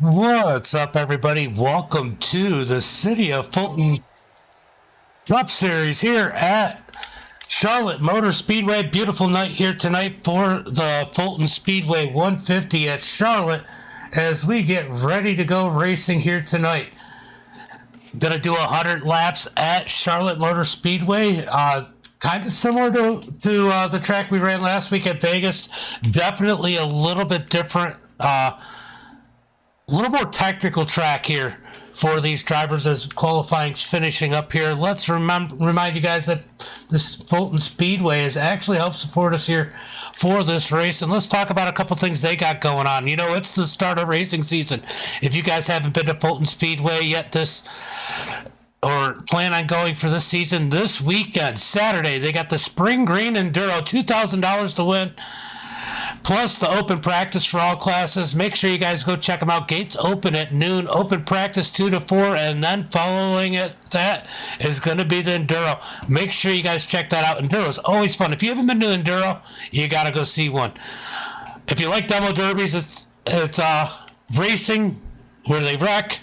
What's up, everybody? Welcome to the City of Fulton Cup Series here at Charlotte Motor Speedway. Beautiful night here tonight for the Fulton Speedway 150 at Charlotte as we get ready to go racing here tonight. Gonna do 100 laps at Charlotte Motor Speedway. Kind of similar to the track we ran last week at Vegas. Definitely a little bit different. A little more technical track here for these drivers as qualifying's finishing up here. Let's remind you guys that this Fulton Speedway has actually helped support us here for this race. And let's talk about a couple things they got going on. You know, it's the start of racing season. If you guys haven't been to Fulton Speedway yet or plan on going for this season, this weekend, Saturday, they got the Spring Green Enduro, $2,000 to win. Plus the open practice for all classes. Make sure you guys go check them out. Gates open at noon. Open practice 2 to 4. And then following it, that is going to be the Enduro. Make sure you guys check that out. Enduro is always fun. If you haven't been to Enduro, you got to go see one. If you like demo derbies, it's racing where they wreck.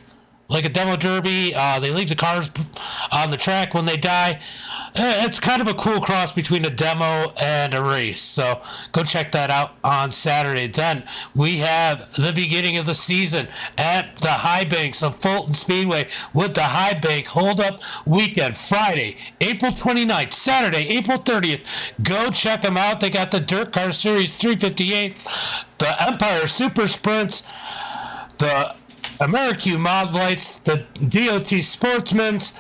Like a demo derby, they leave the cars on the track when they die. It's kind of a cool cross between a demo and a race. So go check that out on Saturday. Then we have the beginning of the season at the High Banks of Fulton Speedway with the High Bank Hold Up Weekend. Friday, April 29th, Saturday, April 30th. Go check them out. They got the Dirt Car Series 358, the Empire Super Sprints, the American Mod Lights, the DOT Sportsman's,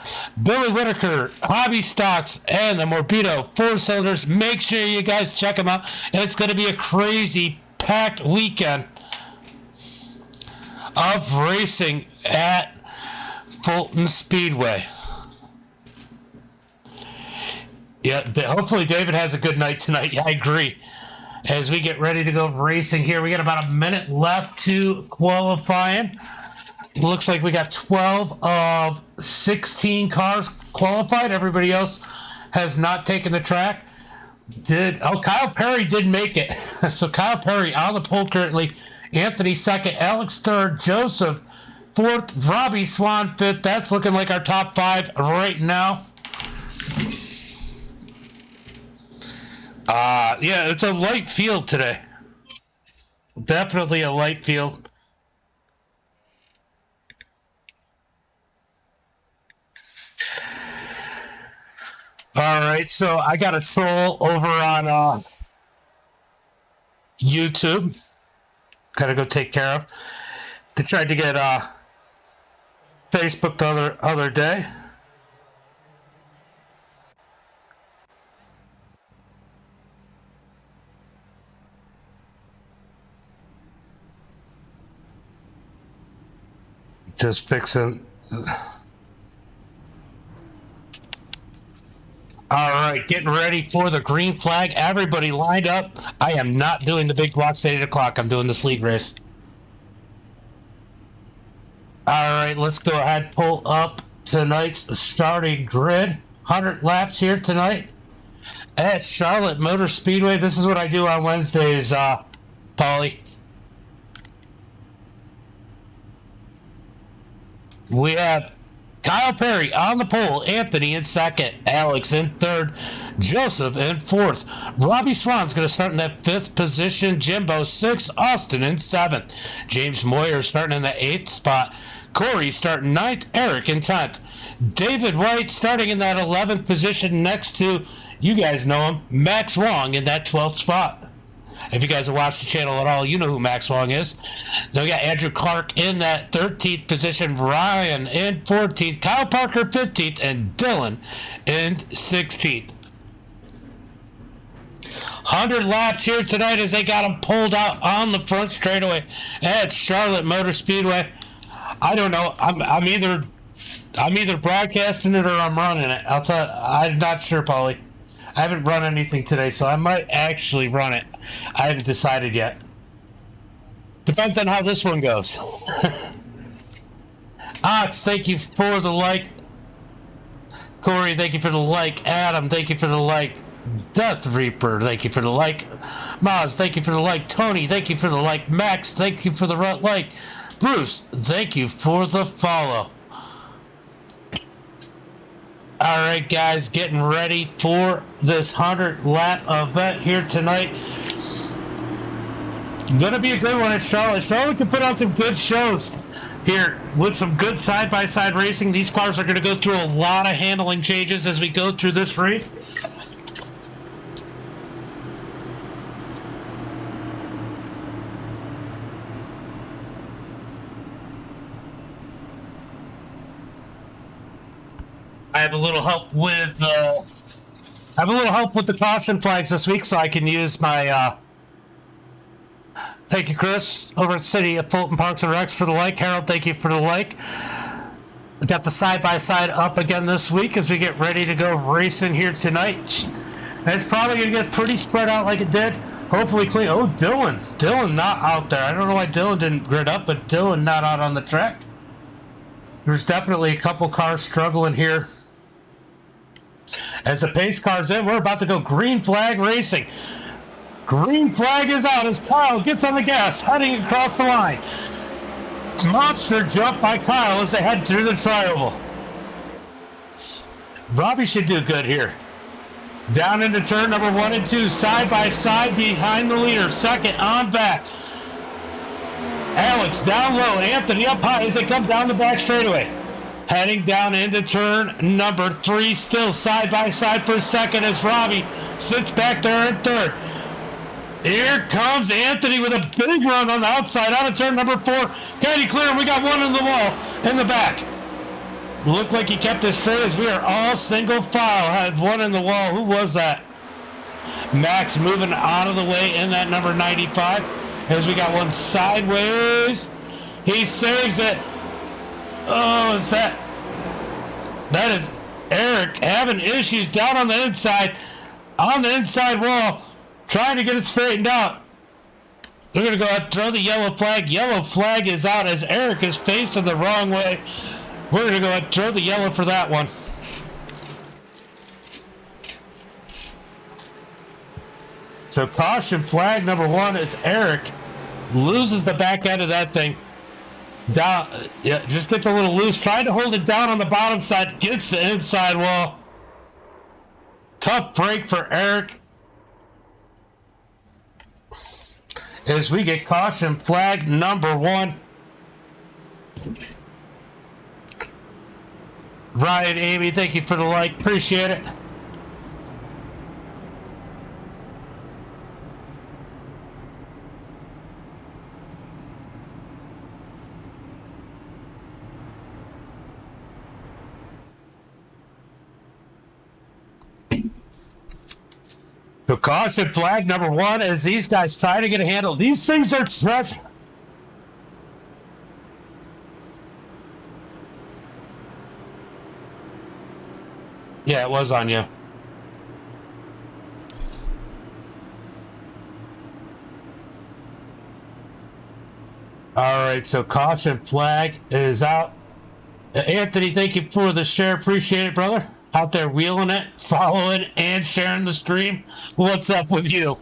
Billy Whitaker, Hobby Stocks, and the Morbido 4-cylinders. Make sure you guys check them out. And it's going to be a crazy packed weekend of racing at Fulton Speedway. Yeah, hopefully David has a good night tonight. Yeah, I agree. As we get ready to go racing here, we got about a minute left to qualifying. Looks like we got 12 of 16 cars qualified. Everybody else has not taken the track. Kyle Perry did make it. So Kyle Perry on the pole currently. Anthony second, Alex third, Joseph fourth, Robbie Swan fifth. That's looking like our top five right now. Yeah, it's a light field today. Definitely a light field. All right, so I got a troll over on YouTube. Got to go take care of. They tried to get Facebook the other day. Just fixing. All right, getting ready for the green flag. Everybody lined up. I am not doing the big blocks at 8 o'clock. I'm doing the league race. All right, let's go ahead, pull up tonight's starting grid. 100 laps here tonight at Charlotte Motor Speedway. This is what I do on Wednesdays, Paulie. We have Kyle Perry on the pole, Anthony in second, Alex in third, Joseph in fourth. Robbie Swan's going to start in that fifth position, Jimbo sixth, Austin in seventh. James Moyer starting in the eighth spot, Corey starting ninth, Eric in 10th. David White starting in that 11th position next to, you guys know him, Max Wong in that 12th spot. If you guys have watched the channel at all, you know who Max Wong is. Then we got Andrew Clark in that 13th position, Ryan in 14th, Kyle Parker 15th, and Dylan in 16th. 100 laps here tonight as they got them pulled out on the front straightaway at Charlotte Motor Speedway. I don't know. I'm either broadcasting it or I'm running it. I'm not sure, Paulie. I haven't run anything today, so I might actually run it. I haven't decided yet. Depends on how this one goes. Ox, thank you for the like. Corey, thank you for the like. Adam, thank you for the like. Death Reaper, thank you for the like. Maz, thank you for the like. Tony, thank you for the like. Max, thank you for the like. Bruce, thank you for the follow. All right, guys, getting ready for this 100-lap event here tonight. Gonna be a good one at Charlotte. Charlotte can put on some good shows here with some good side-by-side racing. These cars are going to go through a lot of handling changes as we go through this race. I have a little help with the caution flags this week, so I can use my. Thank you, Chris, over at City of Fulton Parks and Recs for the like. Harold, thank you for the like. We got the side-by-side up again this week as we get ready to go racing here tonight. And it's probably going to get pretty spread out like it did. Hopefully clean. Oh, Dylan not out there. I don't know why Dylan didn't grid up, but Dylan not out on the track. There's definitely a couple cars struggling here. As the pace car's in, we're about to go green flag racing. Green flag is out as Kyle gets on the gas, heading across the line. Monster jump by Kyle as they head through the trioval. Robbie should do good here. Down into turn number 1 and 2, side by side behind the leader. Second on back. Alex down low, Anthony up high as they come down the back straightaway. Heading down into turn number 3, still side by side for second as Robbie sits back there in third. Here comes Anthony with a big run on the outside out of turn number 4. Can he clear him? We got one in the wall in the back. Looked like he kept it straight as we are all single file. Had one in the wall. Who was that? Max moving out of the way in that number 95 as we got one sideways. He saves it. Oh, is that is Eric having issues down on the inside wall, trying to get it straightened out. We're going to go ahead and throw the yellow flag. Yellow flag is out as Eric is facing the wrong way. We're going to go ahead and throw the yellow for that one. So caution flag number 1 is Eric. Loses the back end of that thing. Down, yeah, just gets a little loose. Trying to hold it down on the bottom side. Gets the inside wall. Tough break for Eric. As we get caution flag number 1. Ryan, Amy, thank you for the like. Appreciate it. The caution flag number 1 as these guys try to get a handle. These things are stretched. Yeah, it was on you. All right, so caution flag is out. Anthony, thank you for the share. Appreciate it, brother. Out there wheeling it, following, and sharing the stream. What's up with you?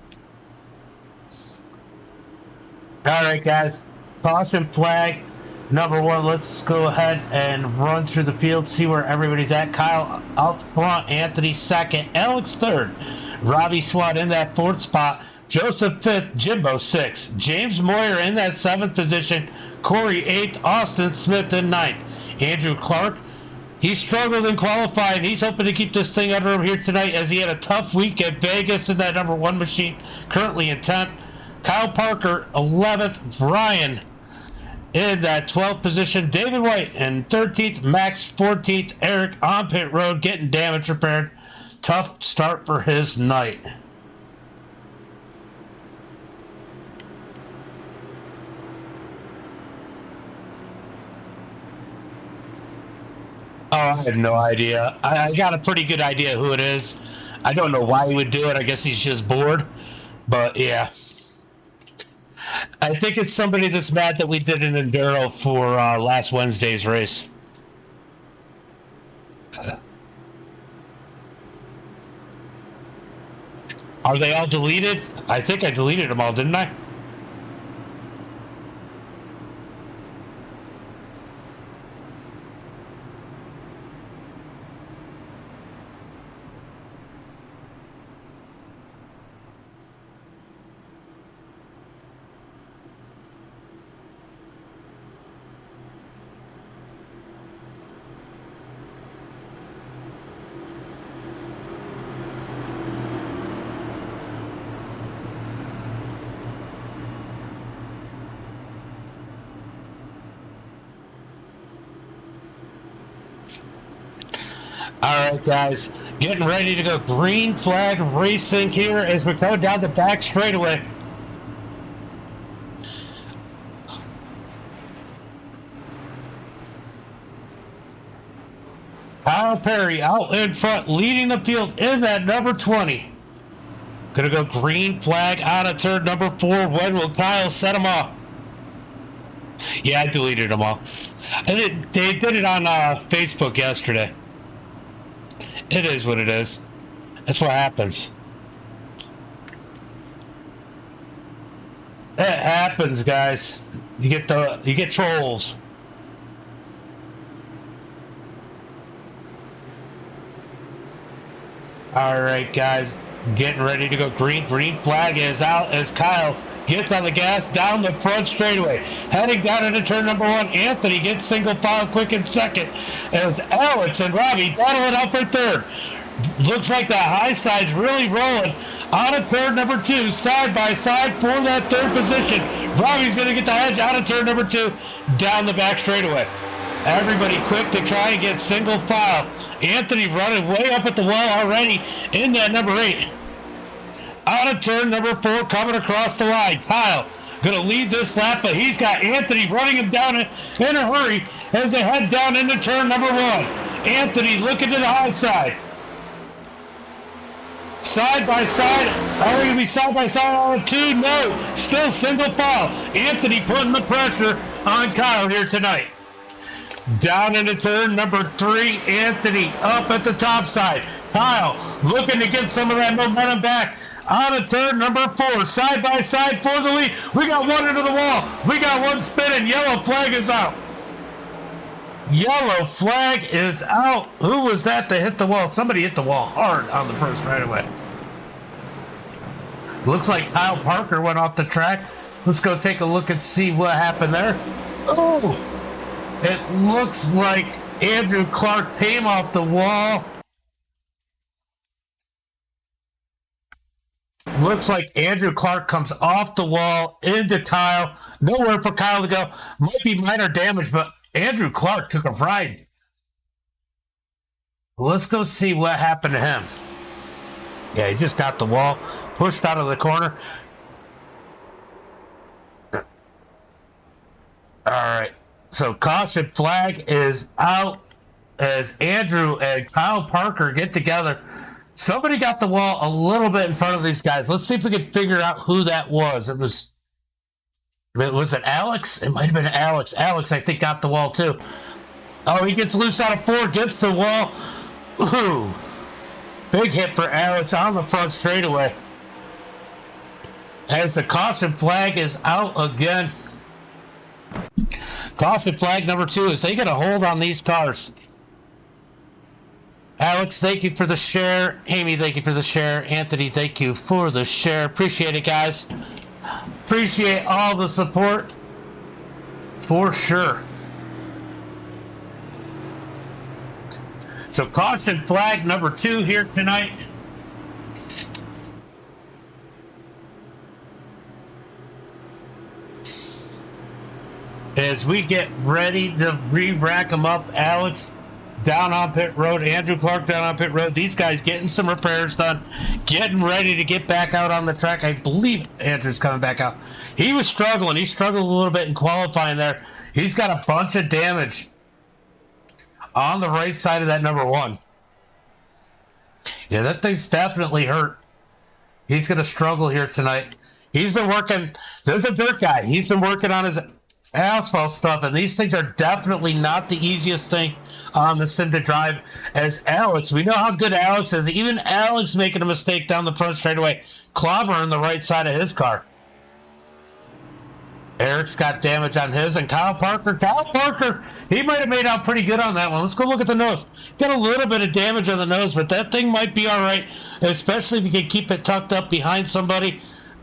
All right, guys. Caution flag number 1. Let's go ahead and run through the field, see where everybody's at. Kyle out front, Anthony second, Alex third, Robbie Swat in that 4th spot, Joseph 5th, Jimbo 6th, James Moyer in that 7th position, Corey 8th, Austin Smith in 9th, Andrew Clark. He struggled in qualifying. He's hoping to keep this thing under him here tonight as he had a tough week at Vegas in that number 1 machine, currently in 10th. Kyle Parker, 11th. Brian in that 12th position. David White in 13th. Max, 14th. Eric on pit road getting damage repaired. Tough start for his night. Oh, I have no idea. I got a pretty good idea who it is. I don't know why he would do it. I guess he's just bored. But, yeah. I think it's somebody that's mad that we did an Enduro for last Wednesday's race. Are they all deleted? I think I deleted them all, didn't I? All right, guys, getting ready to go green flag racing here as we go down the back straightaway. Kyle Perry out in front, leading the field in that number 20. Gonna go green flag out of turn number 4. When will Kyle set him off? Yeah, I deleted them all. They did it on Facebook yesterday. It is what it is. That's what happens. It happens, guys. You get trolls. All right, guys, getting ready to go green. Green flag is out as Kyle gets on the gas down the front straightaway. Heading down into turn number 1. Anthony gets single file quick in second as Alex and Robbie battling out for third. Looks like the high side's really rolling out of turn number 2, side by side for that third position. Robbie's going to get the edge out of turn number 2, down the back straightaway. Everybody quick to try and get single file. Anthony running way up at the wall already in that number 8. Out of turn number 4, coming across the line. Kyle going to lead this lap, but he's got Anthony running him down in a hurry as they head down into turn number 1. Anthony looking to the high side. Side by side. Are we going to be side by side on 2? No. Still single file. Anthony putting the pressure on Kyle here tonight. Down into turn number 3. Anthony up at the top side. Kyle looking to get some of that momentum back. Out of turn number 4. Side by side for the lead. We got one into the wall. We got one spinning. Yellow flag is out. Yellow flag is out. Who was that hit the wall? Somebody hit the wall hard on the first right away. Looks like Kyle Parker went off the track. Let's go take a look and see what happened there. Oh, it looks like Andrew Clark came off the wall. Looks like Andrew Clark comes off the wall into Kyle. Nowhere for Kyle to go. Might be minor damage, but Andrew Clark took a ride. Let's go see what happened to him. Yeah, he just got the wall, pushed out of the corner. All right. So caution flag is out as Andrew and Kyle Parker get together. Somebody got the wall a little bit in front of these guys. Let's see if we can figure out who that was. Was it Alex? It might have been Alex. Alex, I think, got the wall too. Oh, he gets loose out of 4, gets the wall. Ooh. Big hit for Alex on the front straightaway. As the caution flag is out again. Caution flag number 2 is they got a hold on these cars. Alex, thank you for the share. Amy, thank you for the share. Anthony, thank you for the share. Appreciate it, guys. Appreciate all the support. For sure. So caution flag number 2 here tonight. As we get ready to re-rack them up, Alex down on pit road, Andrew Clark down on pit road. These guys getting some repairs done, getting ready to get back out on the track. I believe Andrew's coming back out. He was struggling. He struggled a little bit in qualifying there. He's got a bunch of damage on the right side of that number 1. Yeah, that thing's definitely hurt. He's going to struggle here tonight. He's been working. There's a dirt guy. He's been working on his asphalt stuff, and these things are definitely not the easiest thing on the sim to drive. As Alex, we know how good Alex is. Even Alex making a mistake down the front straightaway, clobbering the right side of his car. Eric's got damage on his, and Kyle Parker, he might have made out pretty good on that one. Let's go look at the nose. Got a little bit of damage on the nose, but that thing might be all right, especially if you can keep it tucked up behind somebody.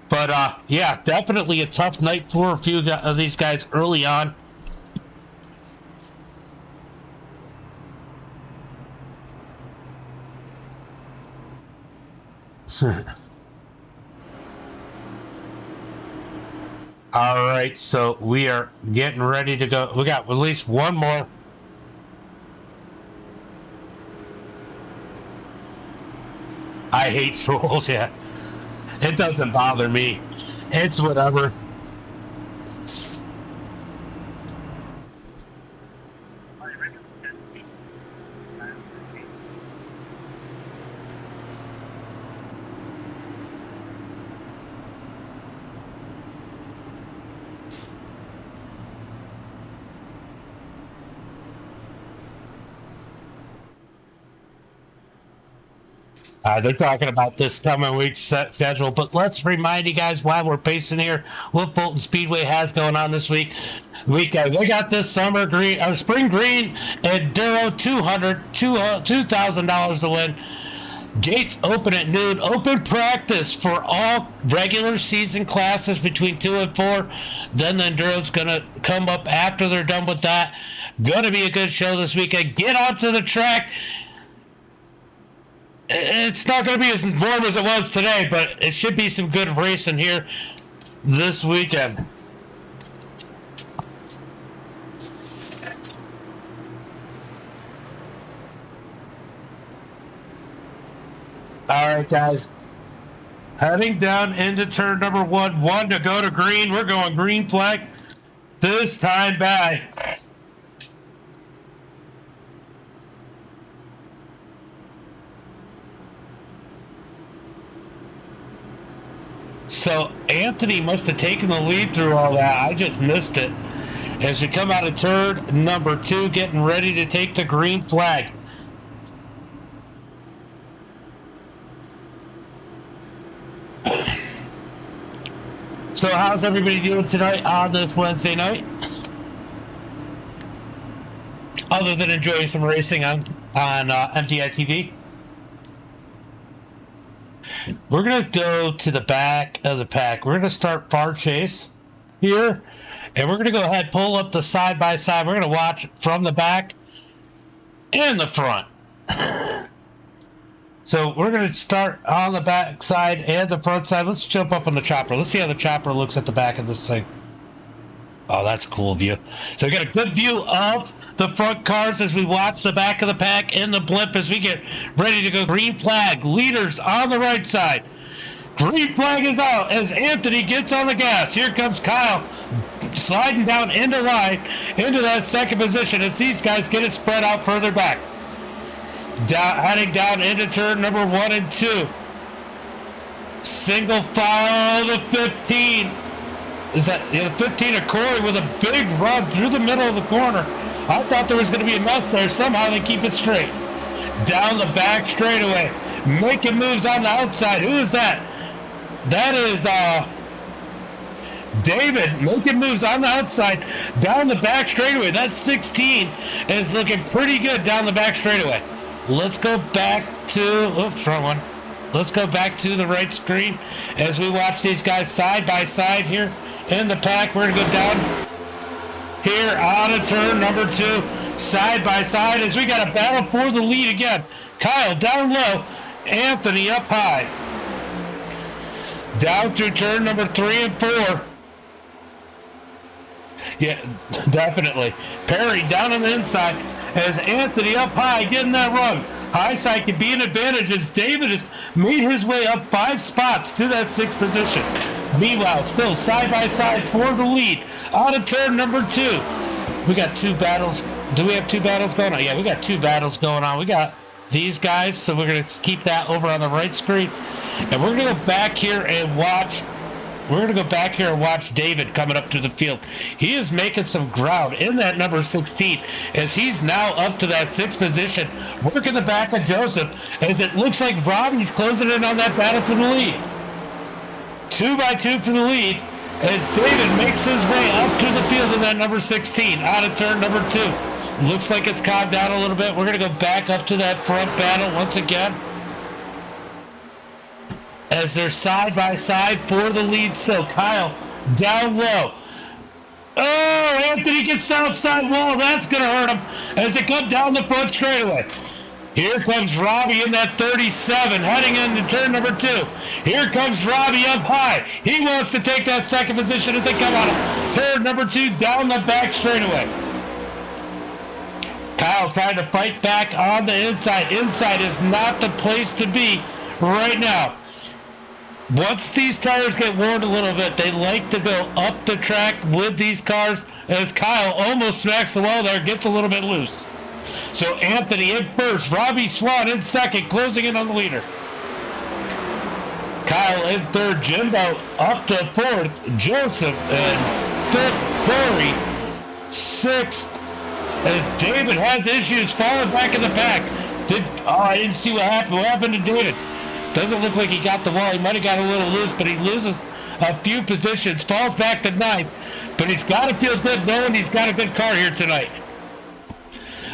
But, yeah, definitely a tough night for a few of these guys early on. All right, so we are getting ready to go. We got at least one more. I hate trolls, yeah. It doesn't bother me. It's whatever. They're talking about this coming week's set schedule, but let's remind you guys why we're pacing here. What Fulton Speedway has going on this weekend. They got this summer green, spring green enduro $2,000 to win. Gates open at noon. Open practice for all regular season classes between 2 and 4. Then the enduro's gonna come up after they're done with that. Gonna be a good show this weekend. Get onto the track. It's not going to be as warm as it was today, but it should be some good racing here this weekend. All right, guys. Heading down into turn number one to go to green. We're going green flag this time back. So Anthony must have taken the lead through all that. I just missed it. As we come out of turn number 2, getting ready to take the green flag. So how's everybody doing tonight on this Wednesday night? Other than enjoying some racing on MDiTV? We're going to go to the back of the pack. We're going to start far chase here. And we're going to go ahead and pull up the side-by-side. We're going to watch from the back and the front. So we're going to start on the back side and the front side. Let's jump up on the chopper. Let's see how the chopper looks at the back of this thing. Oh, that's a cool view. So we got a good view of the front cars as we watch the back of the pack and the blimp as we get ready to go. Green flag, leaders on the right side. Green flag is out as Anthony gets on the gas. Here comes Kyle sliding down into line, into that second position as these guys get it spread out further back. Heading down into turn number 1 and 2. Single file to 15. Is that 15 of Corey with a big run through the middle of the corner. I thought there was going to be a mess there. Somehow they keep it straight. Down the back straightaway. Making moves on the outside. Who is that? That is David making moves on the outside. Down the back straightaway. That 16 is looking pretty good down the back straightaway. Let's go back to... Oops, wrong one. Let's go back to the right screen as we watch these guys side by side here in the pack. We're going to go down here on a turn number 2, side by side as we got a battle for the lead again. Kyle down low, Anthony up high. Down through turn number 3 and 4. Yeah, definitely. Perry down on the inside as Anthony up high getting that run. High side could be an advantage as David has made his way up 5 spots to that 6th position. Meanwhile, still side by side for the lead out of turn number 2. We got 2 battles. Do we have 2 battles going on? Yeah, we got 2 battles going on. We got these guys, so we're going to keep that over on the right screen. And we're going to go back here and watch. We're going to go back here and watch David coming up to the field. He is making some ground in that number 16 as he's now up to that 6th position, working the back of Joseph as it looks like Robbie's closing in on that battle for the lead. 2 by 2 for the lead as David makes his way up to the field in that number 16 out of turn number 2. Looks like it's calmed down a little bit. We're going to go back up to that front battle once again as they're side by side for the lead still. Kyle down low. Oh, Anthony gets the outside wall. That's going to hurt him as they come down the front straightaway. Here comes Robbie in that 37 heading into turn number 2. Here comes Robbie up high. He wants to take that 2nd position as they come out of turn number 2 down the back straightaway. Kyle trying to fight back on the inside. Inside is not the place to be right now. Once these tires get worn a little bit, they like to go up the track with these cars, as Kyle almost smacks the wall there, gets a little bit loose. So Anthony in first, Robbie Swan in second, closing in on the leader. Kyle in third, Jimbo up to fourth, Joseph in fifth, Corey sixth, as David has issues falling back in the pack. I didn't see what happened. What happened to David? Doesn't look like he got the wall. He might have got a little loose, but he loses a few positions, falls back to ninth. But he's got to feel good knowing he's got a good car here tonight.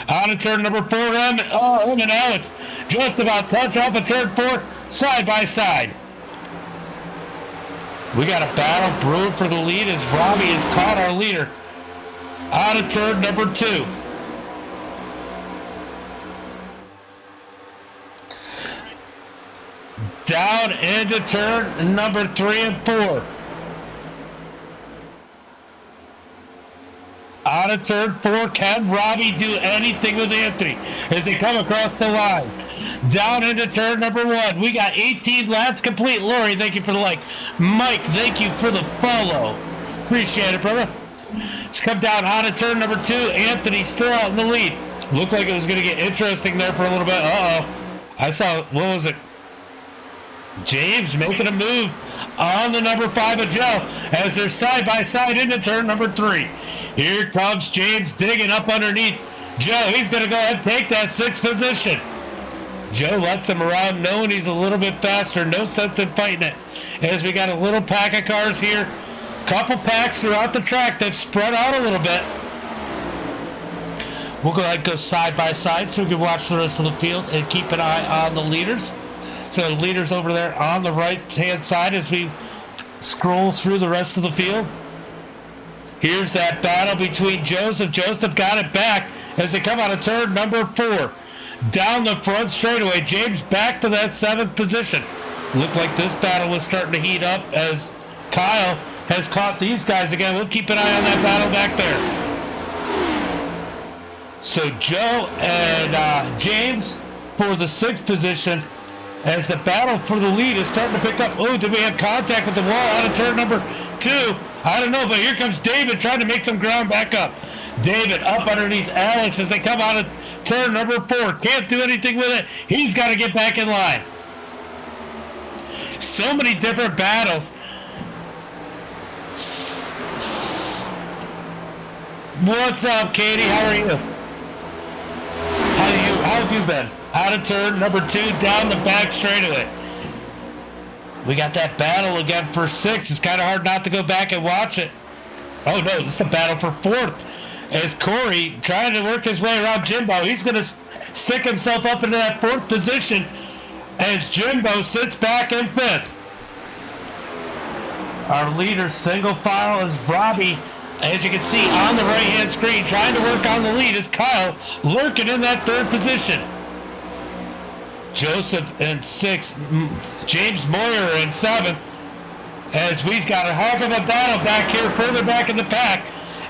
On to turn number 4, him and Alex just about touch off of turn 4, side by side. We got a battle brewing for the lead as Robbie has caught our leader. On to turn number 2. Down into turn number 3 and 4. Out of turn 4, can Robbie do anything with Anthony as they come across the line? Down into turn number 1. We got 18 laps complete. Lori, thank you for the like. Mike, thank you for the follow. Appreciate it, brother. Let's come down out of turn number 2. Anthony still out in the lead. Looked like it was going to get interesting there for a little bit. I saw, what was it? James making a move on the number 5 of Joe as they're side by side into turn number 3. Here comes James digging up underneath Joe. He's going to go ahead and take that 6th position. Joe lets him around knowing he's a little bit faster. No sense in fighting it. As we got a little pack of cars here. Couple packs throughout the track that spread out a little bit. We'll go ahead and go side by side so we can watch the rest of the field and keep an eye on the leaders. So leaders over there on the right-hand side as we scroll through the rest of the field. Here's that battle between Joseph. Joseph got it back as they come out of turn number 4. Down the front straightaway. James back to that 7th position. Looked like this battle was starting to heat up as Kyle has caught these guys again. We'll keep an eye on that battle back there. So Joe and James for the 6th position. As the battle for the lead is starting to pick up. Oh, did we have contact with the wall out of turn number 2? I don't know, but here comes David trying to make some ground back up. David up underneath Alex as they come out of turn number 4. Can't do anything with it. He's got to get back in line. So many different battles. What's up, Katie? How are you? How have you been? Out of turn number 2, down the back straightaway. We got that battle again for 6. It's kind of hard not to go back and watch it. Oh no, this is a battle for 4th. As Corey trying to work his way around Jimbo. He's going to stick himself up into that 4th position as Jimbo sits back in 5th. Our leader single file is Robbie. As you can see on the right-hand screen, trying to work on the lead is Kyle, lurking in that 3rd position. Joseph in 6th, James Moyer in 7th, as we've got a heck of a battle back here, further back in the pack,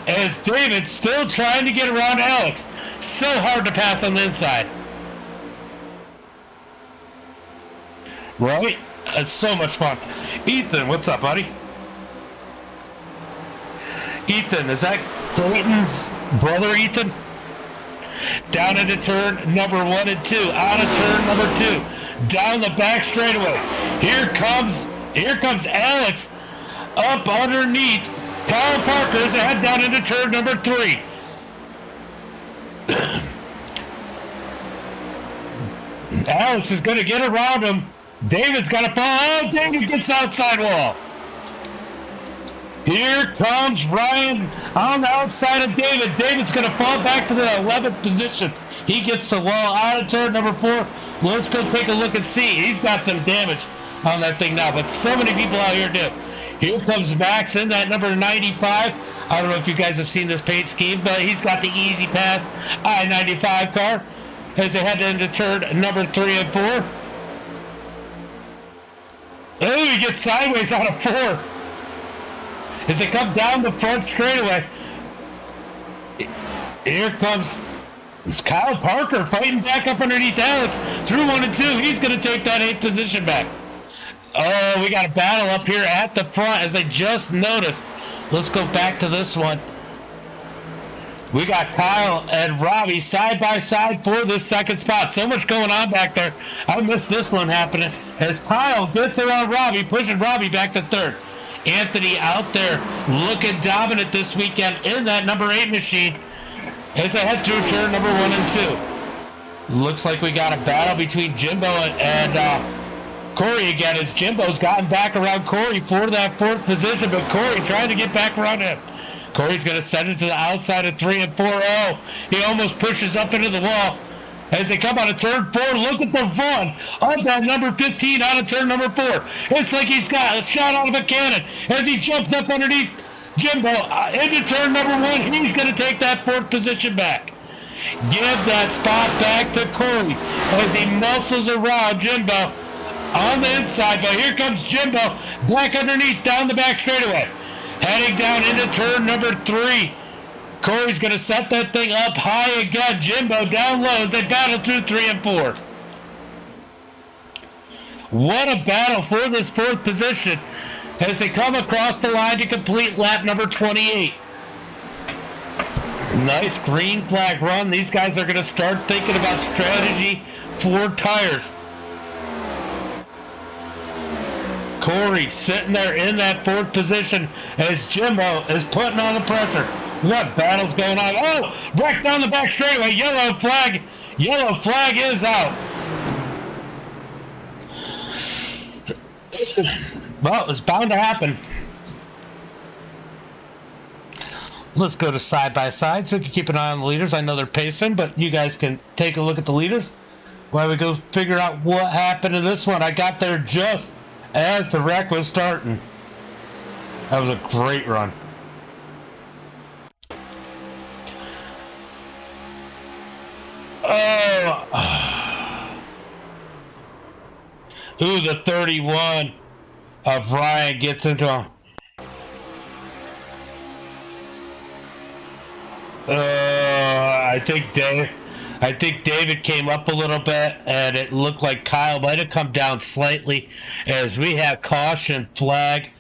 as David still trying to get around Alex. So hard to pass on the inside. Right? It's so much fun. Ethan, what's up, buddy? Ethan, is that Clayton's brother, Ethan? Down into turn number 1 and 2. Out of turn number 2. Down the back straightaway. Here comes Alex up underneath Kyle Parker as they head down into turn number 3. Alex is going to get around him. David's got to fall. Oh, David gets outside wall. Here comes Ryan on the outside of David. David's going to fall back to the 11th position. He gets the wall out of turn number 4. Let's go take a look and see. He's got some damage on that thing now, but so many people out here do. Here comes Max in that number 95. I don't know if you guys have seen this paint scheme, but he's got the easy pass I-95 car as they head into turn number 3 and 4. Oh, he gets sideways out of 4. As they come down the front straightaway. Here comes Kyle Parker fighting back up underneath Alex. Through 1 and 2. He's going to take that 8th position back. Oh, we got a battle up here at the front, as I just noticed. Let's go back to this one. We got Kyle and Robbie side by side for this second spot. So much going on back there. I missed this one happening as Kyle gets around Robbie, pushing Robbie back to 3rd. Anthony out there looking dominant this weekend in that number 8 machine as they head through turn number 1 and 2. Looks like we got a battle between Jimbo and Corey again, as Jimbo's gotten back around Corey for that 4th position, but Corey trying to get back around him. Corey's going to send it to the outside of 3 and 4. Oh, he almost pushes up into the wall. As they come out of turn 4, look at the run of that number 15 out of turn number 4. It's like he's got a shot out of a cannon as he jumps up underneath Jimbo into turn number 1. He's going to take that 4th position back. Give that spot back to Corey as he muscles around Jimbo on the inside. But here comes Jimbo back underneath down the back straightaway. Heading down into turn number 3. Corey's going to set that thing up high again. Jimbo down low as they battle through 3 and 4. What a battle for this 4th position as they come across the line to complete lap number 28. Nice green flag run. These guys are going to start thinking about strategy for tires. Corey sitting there in that 4th position as Jimbo is putting on the pressure. What battle's going on? Oh, wreck down the back straightaway. Yellow flag. Yellow flag is out. Well, it's bound to happen. Let's go to side by side so we can keep an eye on the leaders. I know they're pacing, but you guys can take a look at the leaders while we go figure out what happened in this one. I got there just as the wreck was starting. That was a great run. Oh. Ooh, the 31 of Ryan gets into him. I think David came up a little bit, and it looked like Kyle might have come down slightly as we have caution flag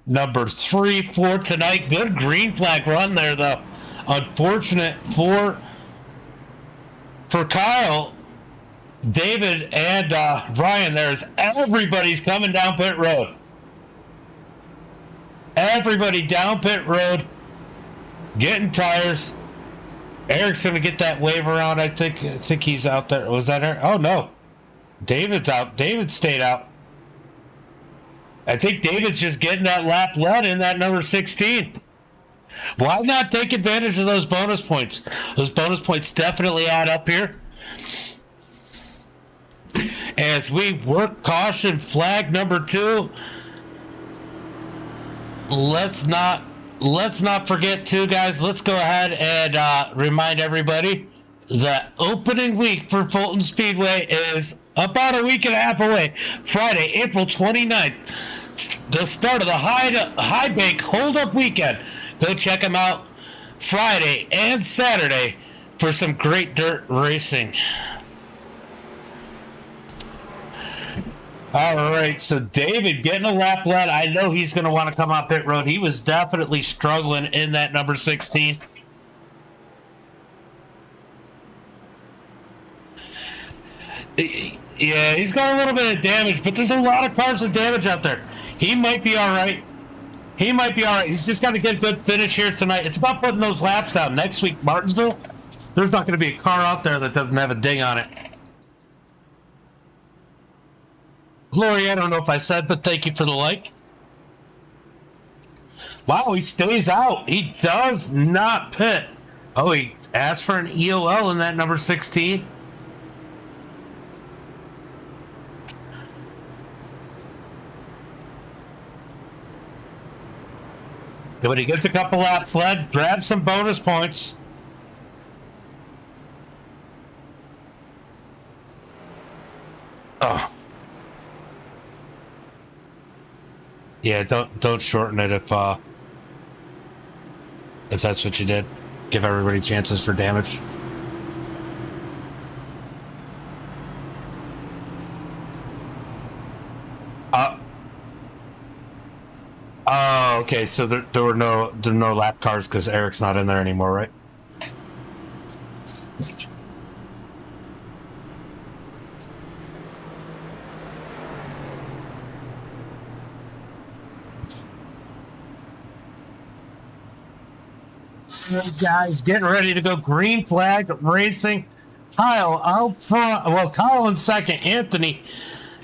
number 3 for tonight. Good green flag run there, though. Unfortunate for Kyle, David, and Ryan. There's everybody's coming down pit road. Everybody down pit road, getting tires. Eric's gonna get that wave around. I think he's out there. Was that Eric? Oh no, David's out. David stayed out. I think David's just getting that lap led in that number 16. Why not take advantage of those bonus points? Those bonus points definitely add up here. As we work caution flag number 2. Let's not forget too, guys. Let's go ahead and remind everybody that opening week for Fulton Speedway is about a week and a half away. Friday, April 29th, the start of the High Bank Hold Up Weekend. Go check them out Friday and Saturday for some great dirt racing. All right, so David getting a lap led. I know he's going to want to come out pit road. He was definitely struggling in that number 16. Yeah, he's got a little bit of damage, but there's a lot of cars with damage out there. He might be all right. He's just got to get a good finish here tonight. It's about putting those laps down. Next week, Martinsville, there's not going to be a car out there that doesn't have a ding on it. Glory, I don't know if I said, but thank you for the like. Wow, he stays out. He does not pit. Oh, he asked for an EOL in that number 16. But he gets a couple laps led, grabs some bonus points. Oh. Yeah, don't shorten it if that's what you did. Give everybody chances for damage. Okay, so there were no lap cars because Eric's not in there anymore, right? Guys, getting ready to go. Green flag racing. Kyle out front. Well, Kyle in second. Anthony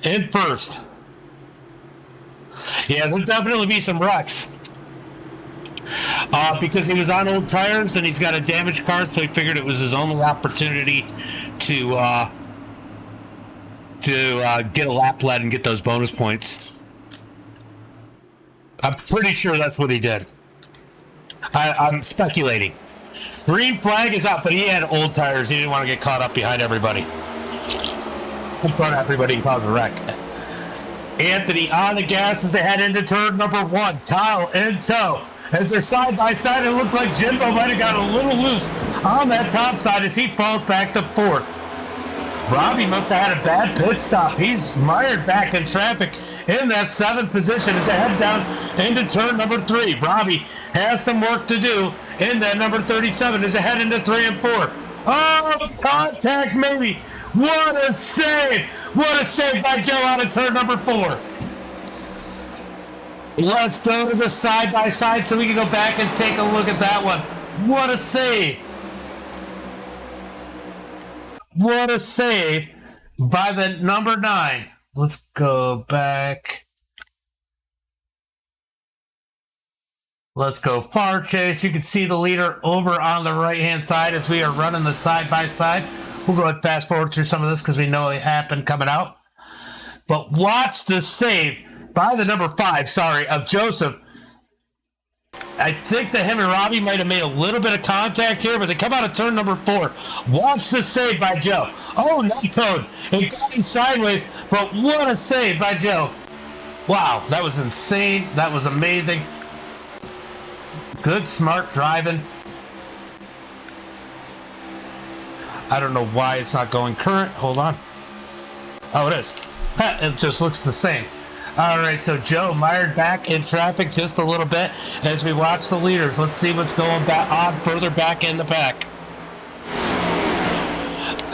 in first. Yeah, there'll definitely be some wrecks. Because he was on old tires and he's got a damaged car, so he figured it was his only opportunity to get a lap lead and get those bonus points. I'm pretty sure that's what he did. I'm speculating. Green flag is out, but he had old tires. He didn't want to get caught up behind everybody. In front of everybody and cause a wreck. Anthony on the gas as they head into turn number 1. Kyle in tow. As they're side by side, it looked like Jimbo might have got a little loose on that top side as he falls back to 4th. Robbie must have had a bad pit stop. He's mired back in traffic in that 7th position as they head down into turn number 3. Robbie has some work to do in that number 37 as they head into 3 and 4. Oh, contact maybe. What a save. What a save by Joe out of turn number 4. Let's go to the side-by-side so we can go back and take a look at that one. What a save. What a save by the number 9. Let's go back. Let's go far chase. You can see the leader over on the right-hand side as we are running the side-by-side. We'll go ahead and fast forward through some of this because we know it happened coming out. But watch the save by the number 5, of Joseph. I think that him and Robbie might have made a little bit of contact here, but they come out of turn number 4. Watch the save by Joe. Oh, no code. It got him sideways, but what a save by Joe. Wow, that was insane. That was amazing. Good, smart driving. I don't know why it's not going current. Hold on. Oh, it is. It just looks the same. All right, so Joe mired back in traffic just a little bit as we watch the leaders. Let's see what's going on further back in the pack.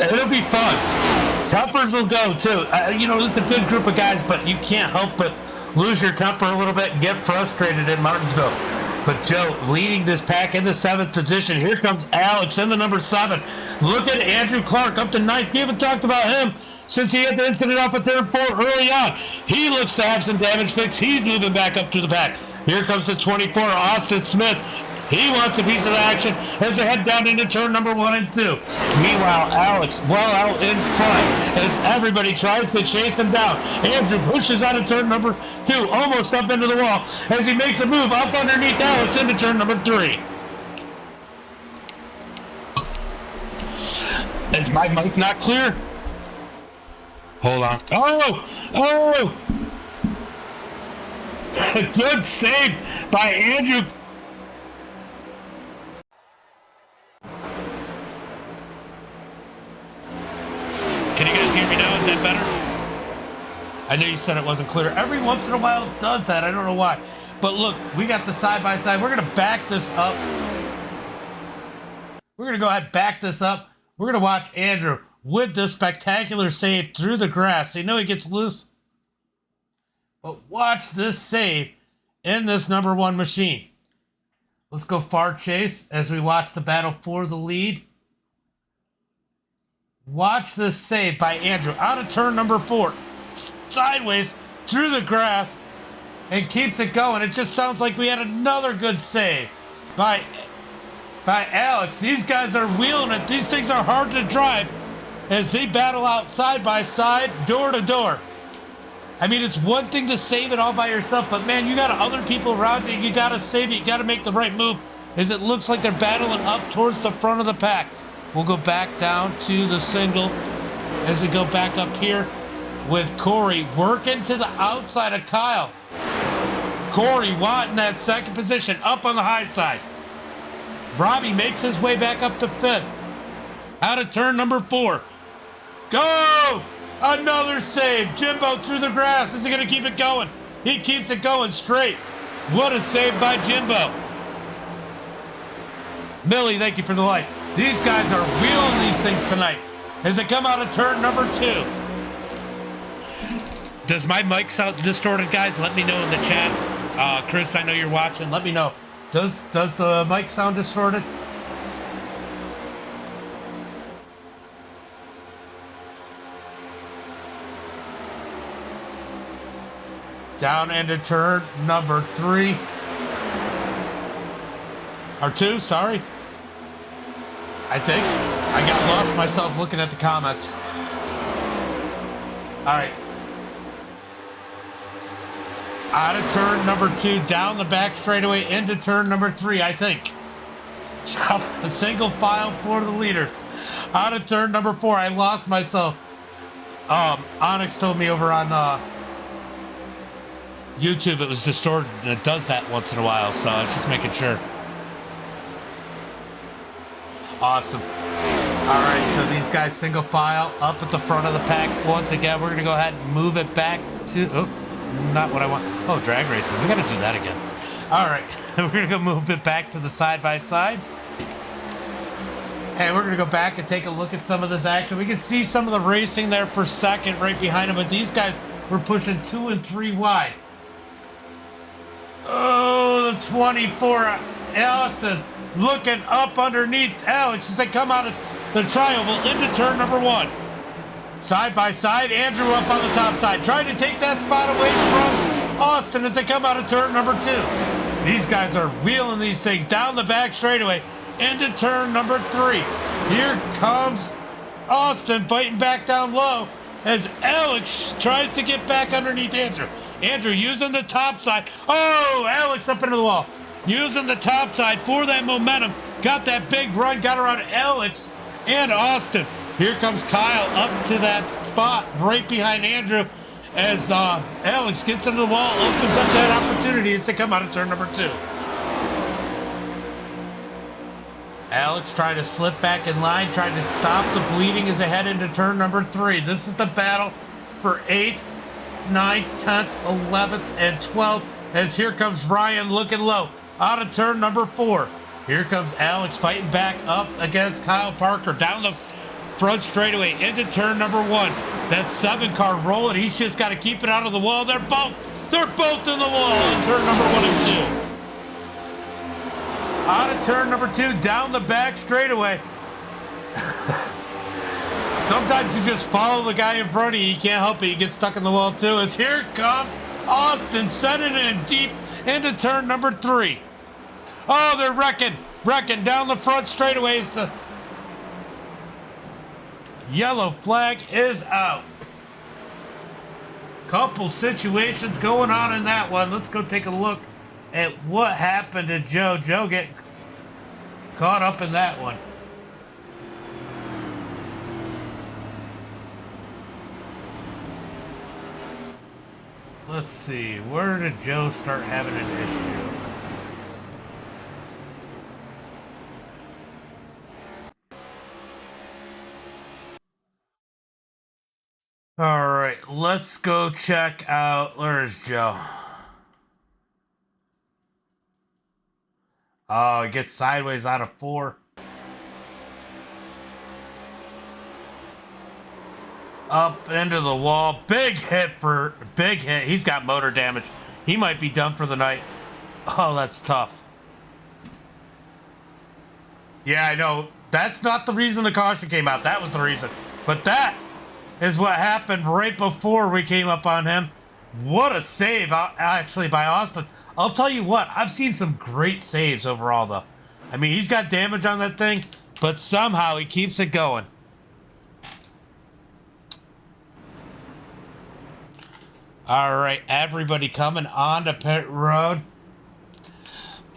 It'll be fun. Tempers will go, too. It's a good group of guys, but you can't help but lose your temper a little bit and get frustrated in Martinsville. But Joe leading this pack in the 7th position. Here comes Alex in the number 7. Look at Andrew Clark up to 9th. We haven't talked about him since he had the incident up at turn 4 early on. He looks to have some damage fixed. He's moving back up to the pack. Here comes the 24, Austin Smith. He wants a piece of the action as they head down into turn number 1 and 2. Meanwhile, Alex well out in front as everybody tries to chase him down. Andrew pushes out of turn number 2, almost up into the wall as he makes a move up underneath Alex into turn number 3. Is my mic not clear? Hold on. Oh! A good save by Andrew. Can you guys hear me now? Is that better? I know you said it wasn't clear. Every once in a while it does that. I don't know why. But look, we got the side-by-side. We're going to back this up. We're going to go ahead and back this up. We're going to watch Andrew with this spectacular save through the grass. You know he gets loose. But watch this save in this number 1 machine. Let's go far chase as we watch the battle for the lead. Watch this save by Andrew out of turn number 4. Sideways through the grass and keeps it going. It just sounds like we had another good save by Alex. These guys are wheeling it. These things are hard to drive as they battle out side by side, door to door. I mean, it's one thing to save it all by yourself, but man, you got other people around you. You got to save it. You got to make the right move as it looks like they're battling up towards the front of the pack. We'll go back down to the single as we go back up here with Corey working to the outside of Kyle. Corey Watt in that 2nd position, up on the high side. Robbie makes his way back up to 5th. Out of turn number 4. Go! Another save. Jimbo through the grass. Is he going to keep it going? He keeps it going straight. What a save by Jimbo. Millie, thank you for the light. These guys are wheeling these things tonight as they come out of turn number 2. Does my mic sound distorted, guys? Let me know in the chat. Chris, I know you're watching. Let me know. Does the mic sound distorted? Down into turn number 3. Or 2, sorry. I think. I got lost myself looking at the comments. All right. Out of turn number 2, down the back straightaway into turn number 3, I think. So, a single file for the leaders. Out of turn number 4, I lost myself. Onyx told me over on YouTube it was distorted, and it does that once in a while, so I was just making sure. Awesome. All right, so these guys single file up at the front of the pack. Once again, we're going to go ahead and move it back to... Oh, not what I want. Oh, drag racing. We got to do that again. All right, we're going to go move it back to the side-by-side. And we're going to go back and take a look at some of this action. We can see some of the racing there for second right behind them, but these guys were pushing 2 and 3 wide. Oh, the 24, Austin looking up underneath Alex as they come out of the triangle into turn number 1. Side by side, Andrew up on the top side, trying to take that spot away from Austin as they come out of turn number 2. These guys are wheeling these things down the back straightaway into turn number 3. Here comes Austin fighting back down low as Alex tries to get back underneath Andrew. Andrew using the top side. Oh, Alex up into the wall. Using the top side for that momentum. Got that big run, got around Alex and Austin. Here comes Kyle up to that spot right behind Andrew as Alex gets into the wall, opens up that opportunity to come out of turn number 2. Alex trying to slip back in line, trying to stop the bleeding as they head into turn number 3. This is the battle for 8th, 9th, 10th, 11th, and 12th as here comes Ryan looking low out of turn number 4. Here comes Alex fighting back up against Kyle Parker down the front straightaway into turn number 1. That 7 car rolling. He's just got to keep it out of the wall. They're both in the wall in turn number 1 and 2. Out of turn number 2, down the back straightaway. Sometimes you just follow the guy in front of you. You can't help it. You get stuck in the wall too. As here comes Austin sending it in deep into turn number 3. Oh, they're wrecking down the front straightaway. The yellow flag is out. Couple situations going on in that one. Let's go take a look at what happened to Joe. Joe getting caught up in that one. Let's see, where did Joe start having an issue? All right, let's go check out, where's Joe? Oh, he gets sideways out of 4. Up into the wall. Big hit. He's got motor damage. He might be done for the night. Oh, that's tough. Yeah, I know. That's not the reason the caution came out. That was the reason. But that is what happened right before we came up on him. What a save, actually, by Austin. I'll tell you what, I've seen some great saves overall, though. I mean, he's got damage on that thing, but somehow he keeps it going. All right, everybody coming on to pit road.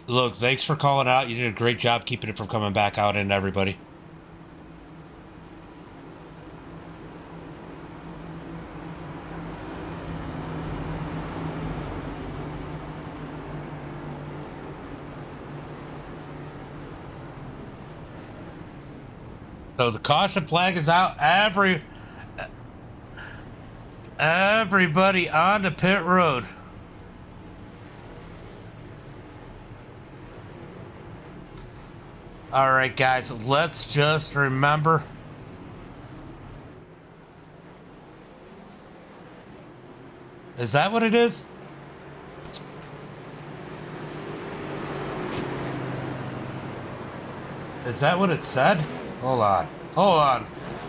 Look, thanks for calling out. You did a great job keeping it from coming back out in everybody. So the caution flag is out. Everybody on the pit road. All right, guys, let's just remember. Is that what it is? Is that what it said? Hold on. Hold on.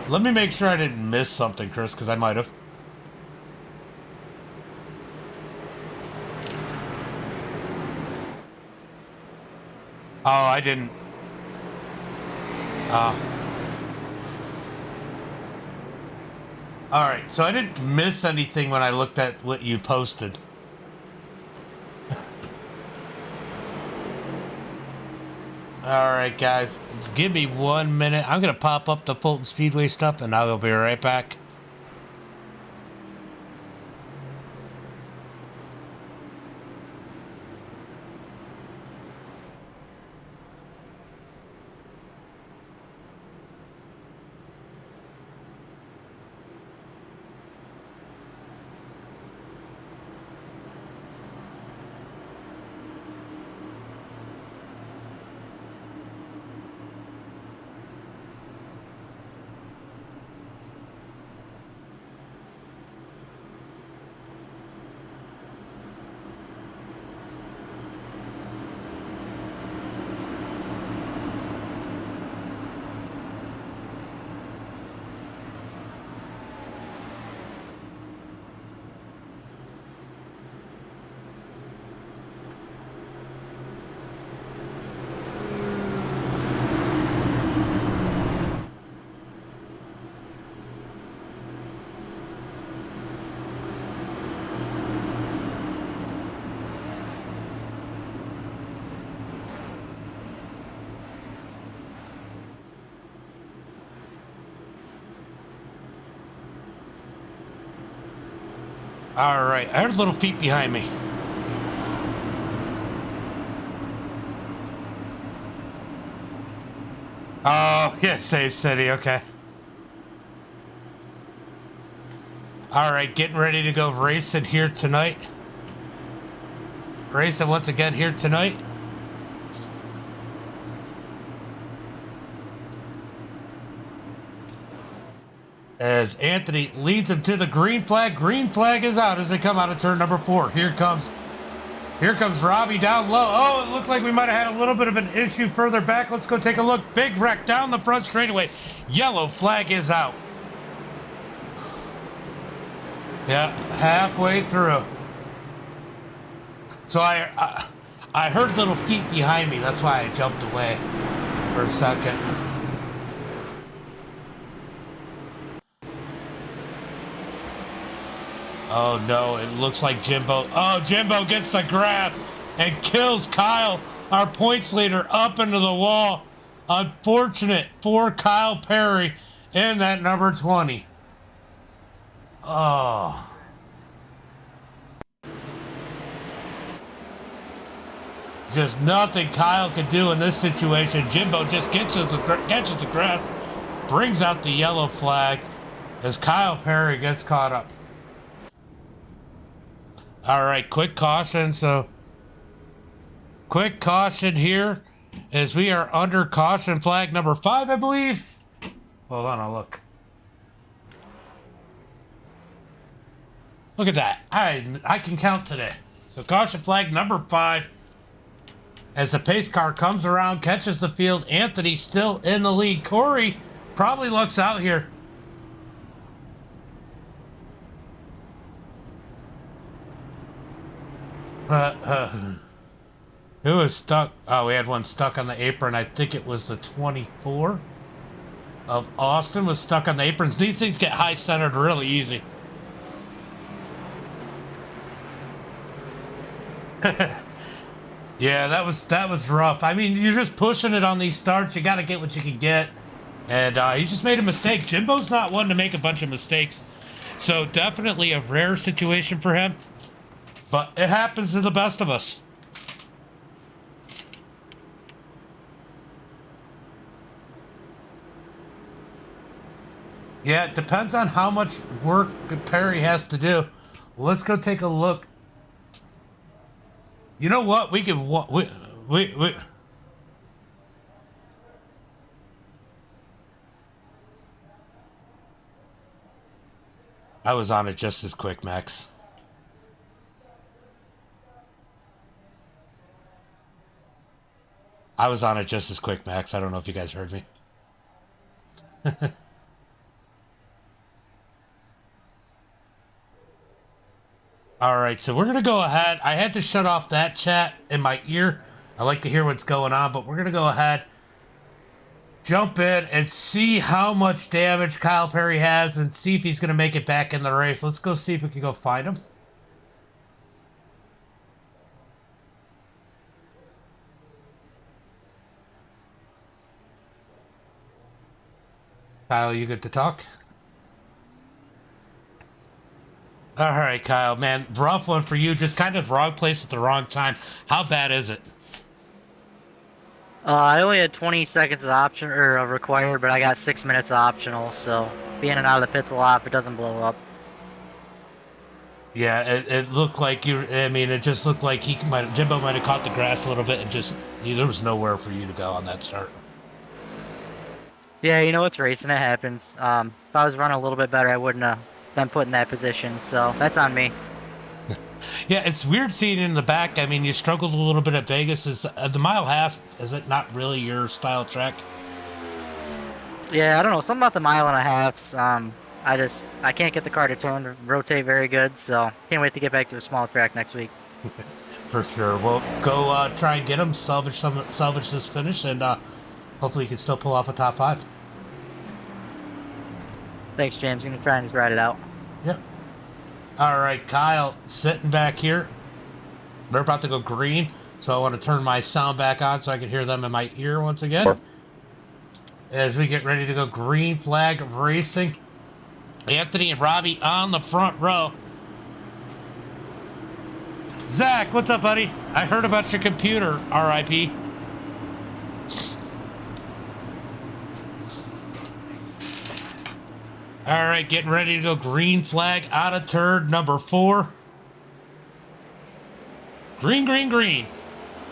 Let me make sure I didn't miss something, Chris, because I might have. Oh, I didn't. All right, so I didn't miss anything when I looked at what you posted. All right, guys, give me 1 minute. I'm going to pop up the Fulton Speedway stuff, and I'll be right back. All right, I heard little feet behind me. Oh, yeah, Save City, okay. All right, getting ready to go racing here tonight. Racing once again here tonight. As Anthony leads him to the green flag. Green flag is out as they come out of turn number 4. Here comes Robbie down low. Oh, it looked like we might have had a little bit of an issue further back. Let's go take a look. Big wreck down the front straightaway. Yellow flag is out. Yeah, halfway through. So I heard little feet behind me. That's why I jumped away for a second. Oh no, it looks like Jimbo. Oh, Jimbo gets the grab and kills Kyle, our points leader, up into the wall. Unfortunate for Kyle Perry in that number 20. Oh. Just nothing Kyle could do in this situation. Jimbo just catches the grass, brings out the yellow flag as Kyle Perry gets caught up. All right, quick caution. So, quick caution here as we are under caution flag number 5, I believe. Hold on, I'll look. Look at that. I can count today. So, caution flag number 5 as the pace car comes around, catches the field. Anthony still in the lead. Corey probably looks out here. Who was stuck? Oh, we had one stuck on the apron. I think it was the 24 of Austin was stuck on the aprons. These things get high centered really easy. Yeah, that was rough. I mean, you're just pushing it on these starts. You got to get what you can get. And he just made a mistake. Jimbo's not one to make a bunch of mistakes. So definitely a rare situation for him. But it happens to the best of us. Yeah, it depends on how much work Perry has to do. Let's go take a look. You know what? We could... I was on it just as quick, Max. I was on it just as quick, Max. I don't know if you guys heard me. All right, so we're going to go ahead. I had to shut off that chat in my ear. I like to hear what's going on, but we're going to go ahead, jump in, and see how much damage Kyle Perry has and see if he's going to make it back in the race. Let's go see if we can go find him. Kyle, you good to talk? All right, Kyle, man, rough one for you. Just kind of wrong place at the wrong time. How bad is it? I only had 20 seconds of option or required, but I got 6 minutes of optional. So being in and out of the pits a lot if it doesn't blow up. Yeah, it looked like you. I mean, it just looked like Jimbo might have caught the grass a little bit and just there was nowhere for you to go on that start. Yeah, you know, it's racing. It happens. If I was running a little bit better, I wouldn't have been put in that position. So that's on me. Yeah, it's weird seeing it in the back. I mean, you struggled a little bit at Vegas. Is the mile half? Is it not really your style track? Yeah, I don't know. Something about the mile and a halves. I can't get the car to turn and rotate very good. So can't wait to get back to a small track next week. For sure. Well, go try and get them, salvage this finish, and hopefully you can still pull off a top 5. Thanks, James. I'm gonna try and just ride it out. Yep. All right, Kyle, sitting back here. They're about to go green, so I want to turn my sound back on so I can hear them in my ear once again. As we get ready to go green flag racing. Anthony and Robbie on the front row. Zach, what's up, buddy? I heard about your computer, RIP. All right, getting ready to go green flag out of turn number 4. Green, green, green.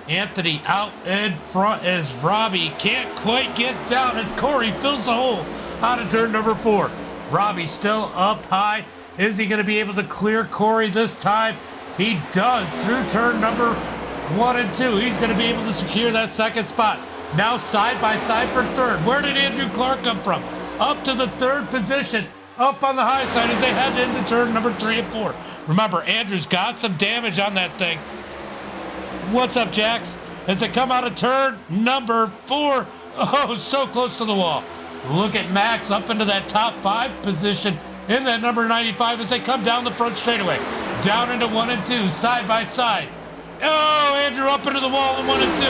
Anthony out in front as Robbie can't quite get down as Corey fills the hole out of turn number 4. Robbie still up high. Is he going to be able to clear Corey this time? He does through turn number 1 and 2. He's going to be able to secure that second spot. Now side by side for third. Where did Andrew Clark come from? Up to the 3rd position, up on the high side as they head into turn number 3 and 4. Remember, Andrew's got some damage on that thing. What's up, Jax? As they come out of turn number 4, oh, so close to the wall. Look at Max up into that top 5 position in that number 95 as they come down the front straightaway. Down into 1 and 2, side by side. Oh, Andrew up into the wall in 1 and 2.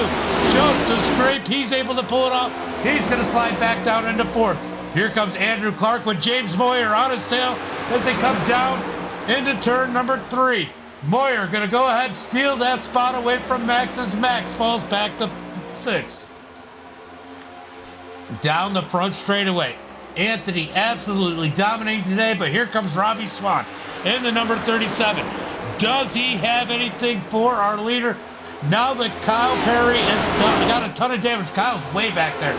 Just a scrape, he's able to pull it off. He's going to slide back down into 4th. Here comes Andrew Clark with James Moyer on his tail as they come down into turn number 3. Moyer going to go ahead and steal that spot away from Max as Max falls back to 6th. Down the front straightaway. Anthony absolutely dominating today, but here comes Robbie Swan in the number 37. Does he have anything for our leader? Now that Kyle Perry has got a ton of damage. Kyle's way back there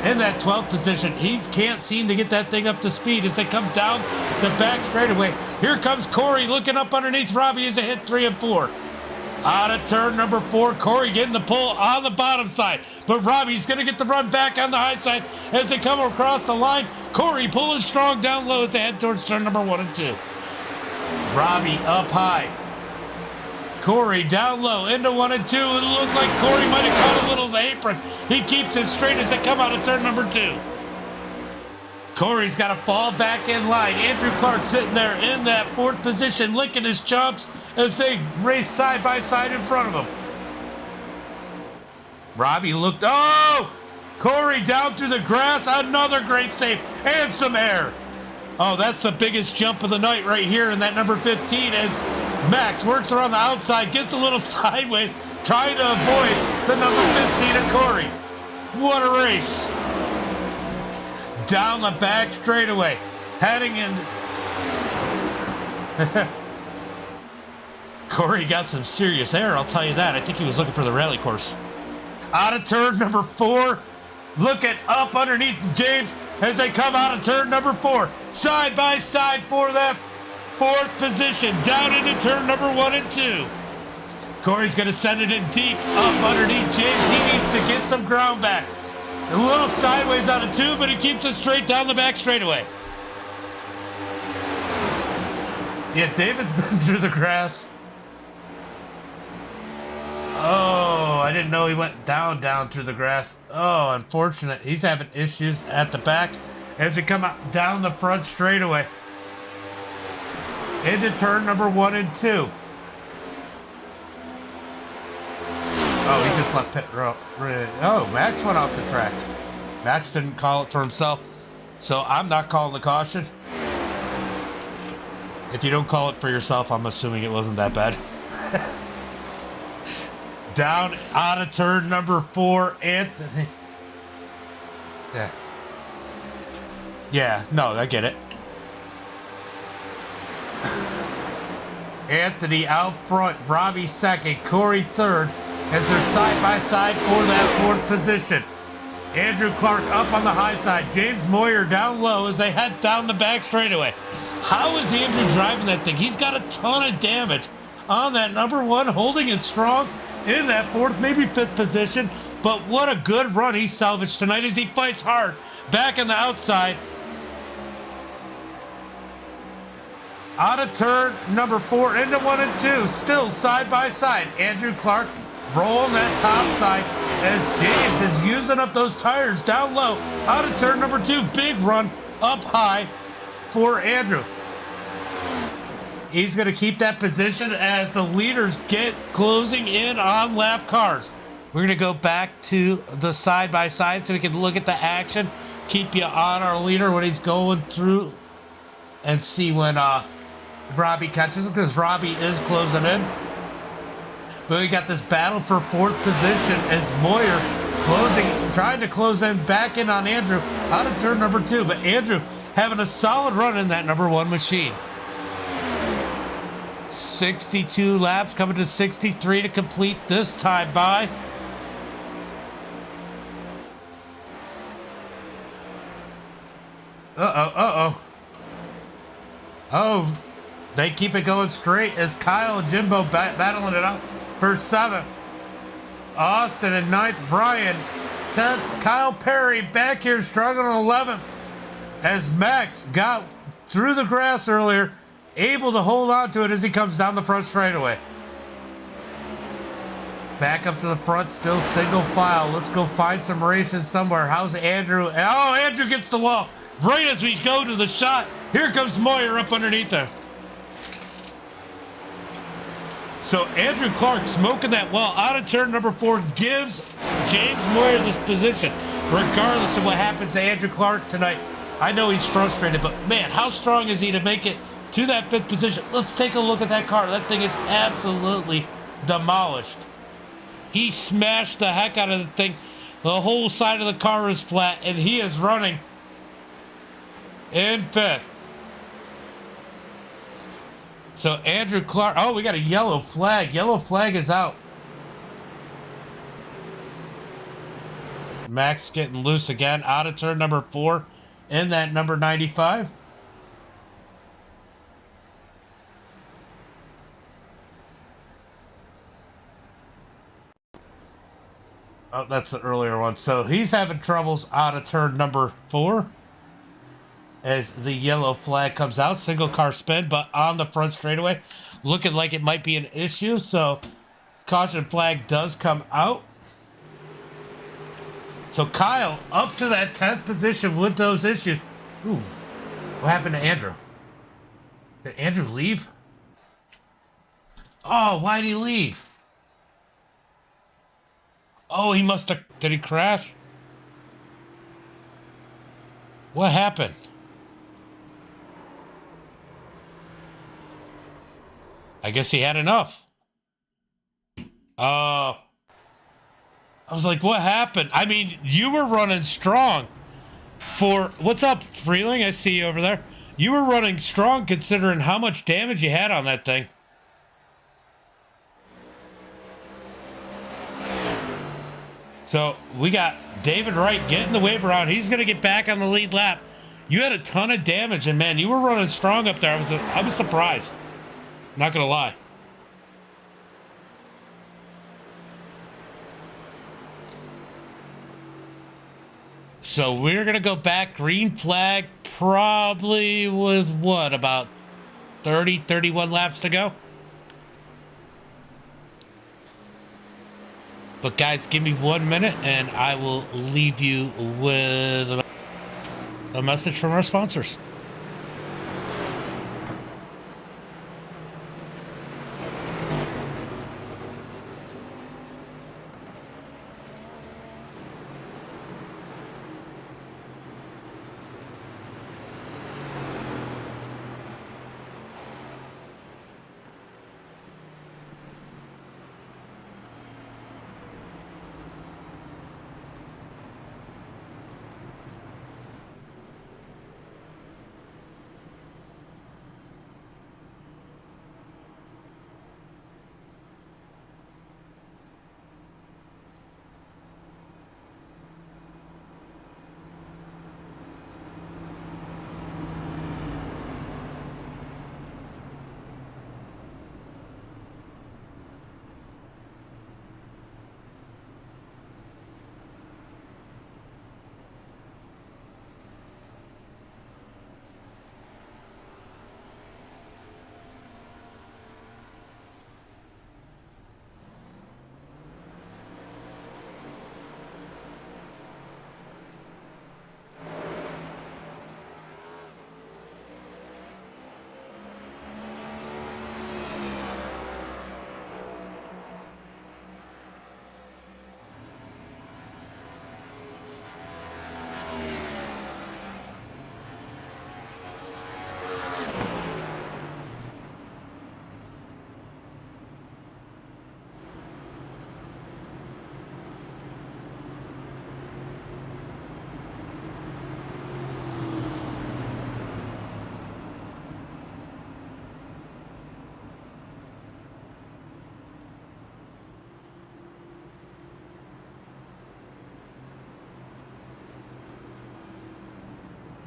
in that 12th position. He can't seem to get that thing up to speed as they come down the back straightaway. Here comes Corey looking up underneath Robbie as they hit 3 and 4. Out of turn number 4, Corey getting the pull on the bottom side. But Robbie's going to get the run back on the high side as they come across the line. Corey pulling strong down low as they head towards turn number 1 and 2. Robbie up high. Corey down low into 1 and 2. It looked like Corey might have caught a little of the apron. He keeps it straight as they come out of turn number 2. Corey's got to fall back in line. Andrew Clark sitting there in that 4th position, licking his chops as they race side by side in front of him. Robbie looked, oh! Corey down through the grass, another great save, and some air. Oh, that's the biggest jump of the night right here in that number 15 as Max works around the outside, gets a little sideways, trying to avoid the number 15 of Corey. What a race. Down the back straightaway, heading in. Corey got some serious air, I'll tell you that. I think he was looking for the rally course. Out of turn number 4, looking up underneath James. as they come out of turn number 4. Side by side for that 4th position. Down into turn number 1 and 2. Corey's going to send it in deep up underneath James. He needs to get some ground back. A little sideways out of 2, but he keeps it straight down the back straightaway. Yeah, David's been through the grass. Oh, I didn't know he went down through the grass. Oh, unfortunate. He's having issues at the back as we come out down the front straightaway. Into turn number 1 and 2. Oh, he just left pit row. Oh, Max went off the track. Max didn't call it for himself, so I'm not calling the caution. If you don't call it for yourself, I'm assuming it wasn't that bad. Down out of turn number 4, Anthony. Yeah, no, I get it. Anthony out front, Robbie second, Corey third, as they're side by side for that 4th position. Andrew Clark up on the high side, James Moyer down low as they head down the back straightaway. How is Andrew driving that thing? He's got a ton of damage on that number 1, holding it strong in that 4th, maybe 5th position. But what a good run he salvaged tonight as he fights hard back on the outside. Out of turn number 4 into 1 and 2, still side by side. Andrew Clark rolling that top side as James is using up those tires down low. Out of turn number 2, big run up high for Andrew. He's going to keep that position as the leaders get closing in on lap cars. We're going to go back to the side by side so we can look at the action, keep you on our leader when he's going through, and see when Robbie catches him, because Robbie is closing in. But we got this battle for 4th position as Moyer trying to close in back in on Andrew out of turn number 2. But Andrew having a solid run in that number 1 machine. 62 laps, coming to 63 to complete this time by. Oh, they keep it going straight as Kyle and Jimbo battling it out for 7th. Austin in 9th. Brian 10th. Kyle Perry back here struggling on 11th as Max got through the grass earlier, able to hold on to it as he comes down the front straightaway. Back up to the front, still single file. Let's go find some racing somewhere. How's Andrew? Oh, Andrew gets the wall right as we go to the shot. Here comes Moyer up underneath there. So Andrew Clark smoking that wall out of turn number 4 gives James Moyer this position. Regardless of what happens to Andrew Clark tonight, I know he's frustrated, but man, how strong is he to make it to that 5th position? Let's take a look at that car. That thing is absolutely demolished. He smashed the heck out of the thing. The whole side of the car is flat, and he is running in 5th. So Andrew Clark, oh, we got a yellow flag. Yellow flag is out. Max getting loose again out of turn number 4 in that number 95. Oh, that's the earlier one. So he's having troubles out of turn number 4 as the yellow flag comes out. Single car spin, but on the front straightaway, looking like it might be an issue. So caution flag does come out. So Kyle up to that 10th position with those issues. Ooh, what happened to Andrew? Did Andrew leave? Oh, why'd he leave? Oh, he must have, did he crash? What happened? I guess he had enough. I was like, what happened? I mean, you were running strong for... What's up, Freeling? I see you over there. You were running strong considering how much damage you had on that thing. So we got David Wright getting the wave around. He's going to get back on the lead lap. You had a ton of damage, and man, you were running strong up there. I was surprised. Not going to lie. So we're going to go back. Green flag probably with what, about 30, 31 laps to go? But guys, give me 1 minute and I will leave you with a message from our sponsors.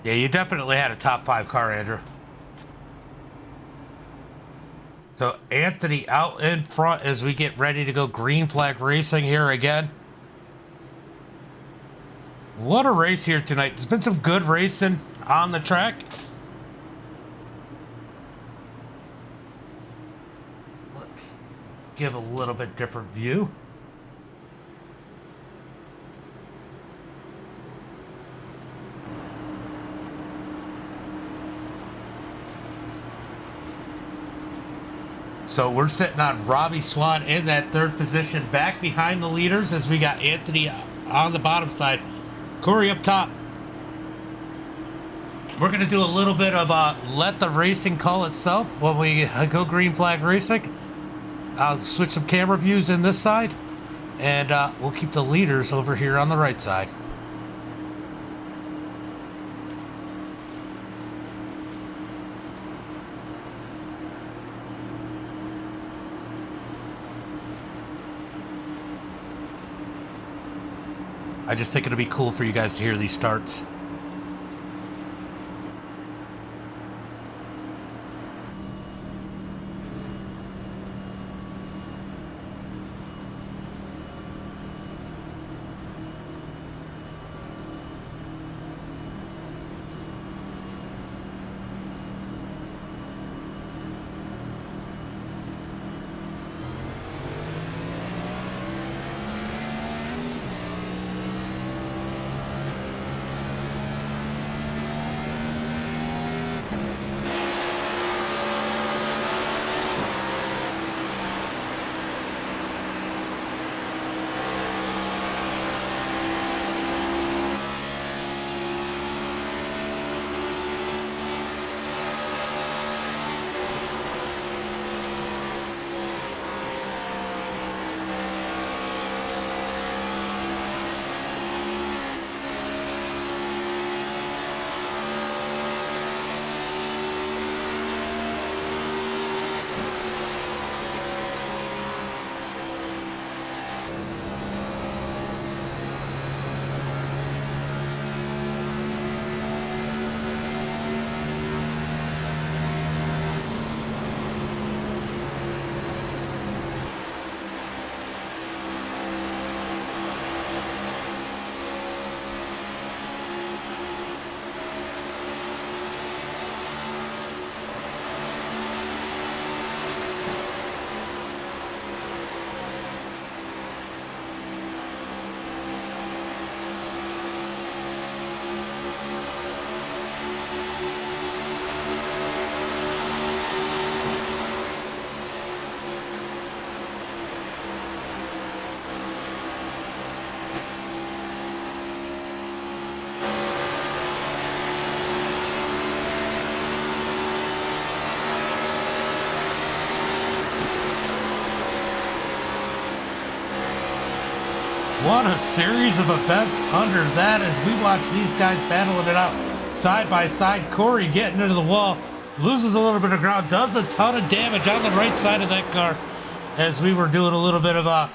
Yeah, you definitely had a top 5 car, Andrew. So Anthony out in front as we get ready to go green flag racing here again. What a race here tonight. There's been some good racing on the track. Let's give a little bit different view. So we're sitting on Robbie Swan in that 3rd position, back behind the leaders as we got Anthony on the bottom side, Corey up top. We're going to do a little bit of let the racing call itself when we go green flag racing. I'll switch some camera views in this side, and we'll keep the leaders over here on the right side. I just think it'll be cool for you guys to hear these starts. What a series of events under that as we watch these guys battling it out side by side. Corey getting into the wall, loses a little bit of ground, does a ton of damage on the right side of that car as we were doing a little bit of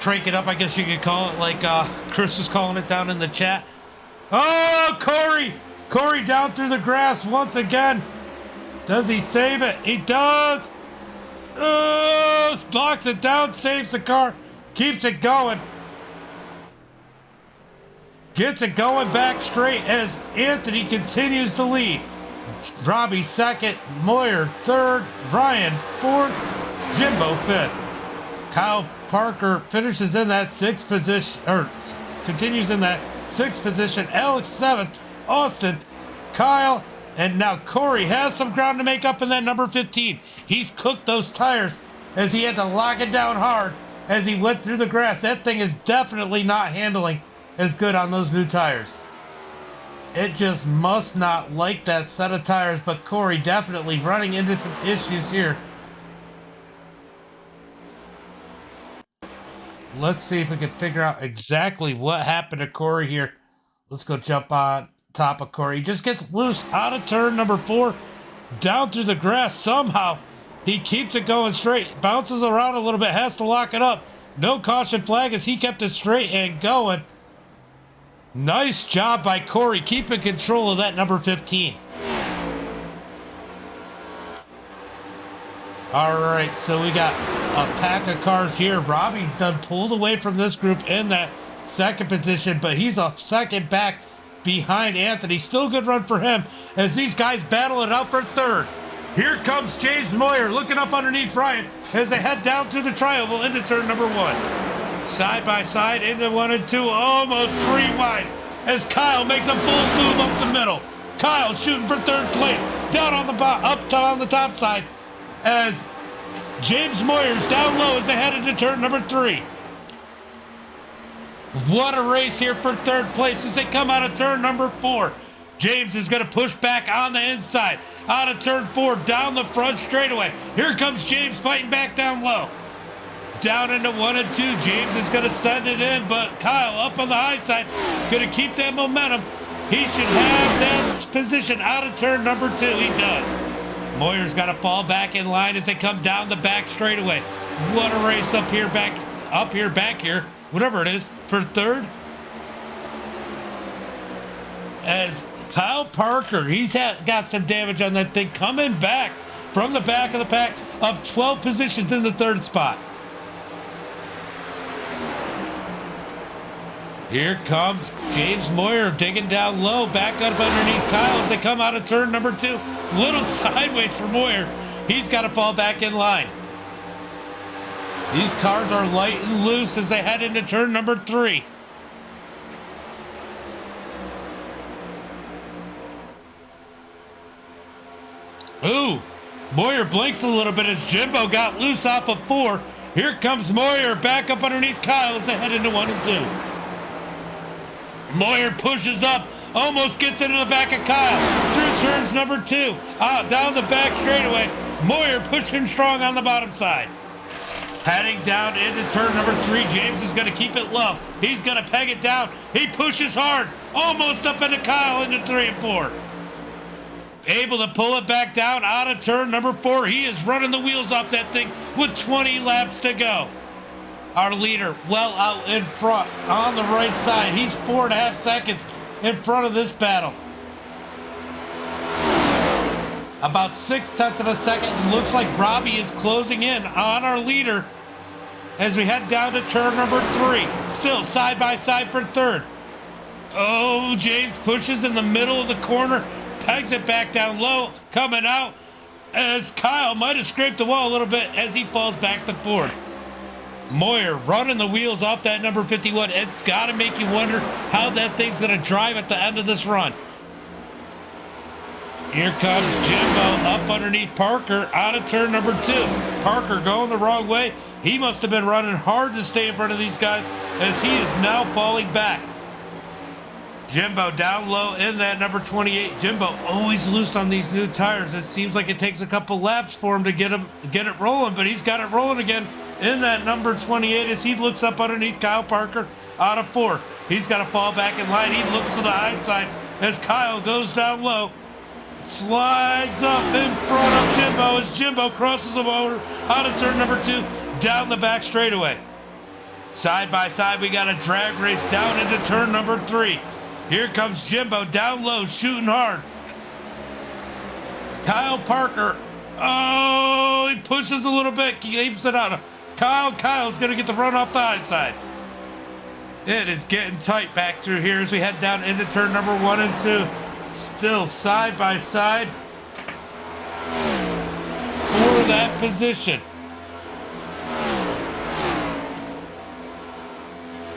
crank it up, I guess you could call it, like Chris was calling it down in the chat. Oh, Corey! Corey down through the grass once again. Does he save it? He does! Blocks it down, saves the car, keeps it going. Gets it going back straight as Anthony continues to lead. Robbie second, Moyer third, Ryan fourth, Jimbo fifth. Kyle Parker finishes in that sixth position, or continues in that sixth position. Alex seventh, Austin, Kyle, and now Corey has some ground to make up in that number 15. He's cooked those tires as he had to lock it down hard as he went through the grass. That thing is definitely not handling as good on those new tires. It just must not like that set of tires, but Corey definitely running into some issues here. Let's see if we can figure out exactly what happened to Corey here. Let's go jump on top of Corey. He just gets loose out of turn number 4, down through the grass. Somehow he keeps it going straight, bounces around a little bit, has to lock it up. No caution flag as he kept it straight and going. Nice job by Corey, keeping control of that number 15. All right, so we got a pack of cars here. Robbie's done pulled away from this group in that second position, but he's a second back behind Anthony. Still good run for him as these guys battle it out for third. Here comes James Moyer looking up underneath Ryan as they head down through the trioval into turn number 1. Side by side into 1 and 2, almost 3 wide as Kyle makes a full move up the middle. Kyle shooting for third place, down on the on the top side as James Moyer's down low as they head into turn number 3. What a race here for third place as they come out of turn number 4. James is going to push back on the inside, out of turn 4, down the front straightaway. Here comes James fighting back down low. Down into 1 and 2. James is going to send it in, but Kyle up on the high side, going to keep that momentum. He should have that position out of turn number 2. He does. Moyer's got to fall back in line as they come down the back straightaway. What a race up here, back here, whatever it is, for third. As Kyle Parker, he's got some damage on that thing, coming back from the back of the pack, up 12 positions in the third spot. Here comes James Moyer digging down low, back up underneath Kyle as they come out of turn number 2. Little sideways for Moyer. He's got to fall back in line. These cars are light and loose as they head into turn number 3. Ooh, Moyer blinks a little bit as Jimbo got loose off of 4. Here comes Moyer back up underneath Kyle as they head into 1 and 2. Moyer pushes up, almost gets into the back of Kyle, through turns number 2, down the back straightaway. Moyer pushing strong on the bottom side. Heading down into turn number 3, James is going to keep it low. He's going to peg it down. He pushes hard, almost up into Kyle into 3 and 4. Able to pull it back down out of turn number 4. He is running the wheels off that thing with 20 laps to go. Our leader well out in front on the right side. He's 4.5 seconds in front of this battle. About 0.6 of a second. Looks like Robbie is closing in on our leader as we head down to turn number 3. Still side by side for third. Oh, James pushes in the middle of the corner, pegs it back down low, coming out as Kyle might have scraped the wall a little bit as he falls back to fourth. Moyer running the wheels off that number 51. It's got to make you wonder how that thing's going to drive at the end of this run. Here comes Jimbo up underneath Parker out of turn number 2. Parker going the wrong way. He must have been running hard to stay in front of these guys as he is now falling back. Jimbo down low in that number 28. Jimbo always loose on these new tires. It seems like it takes a couple laps for him to get it rolling, but he's got it rolling again in that number 28 as he looks up underneath Kyle Parker out of 4. He's got to fall back in line. He looks to the high side as Kyle goes down low. Slides up in front of Jimbo as Jimbo crosses him over out of turn number 2 down the back straightaway. Side by side, we got a drag race down into turn number 3. Here comes Jimbo down low, shooting hard. Kyle Parker, oh, he pushes a little bit, keeps it out. Kyle's going to get the run off the high side. It is getting tight back through here as we head down into turn number 1 and 2. Still side by side for that position.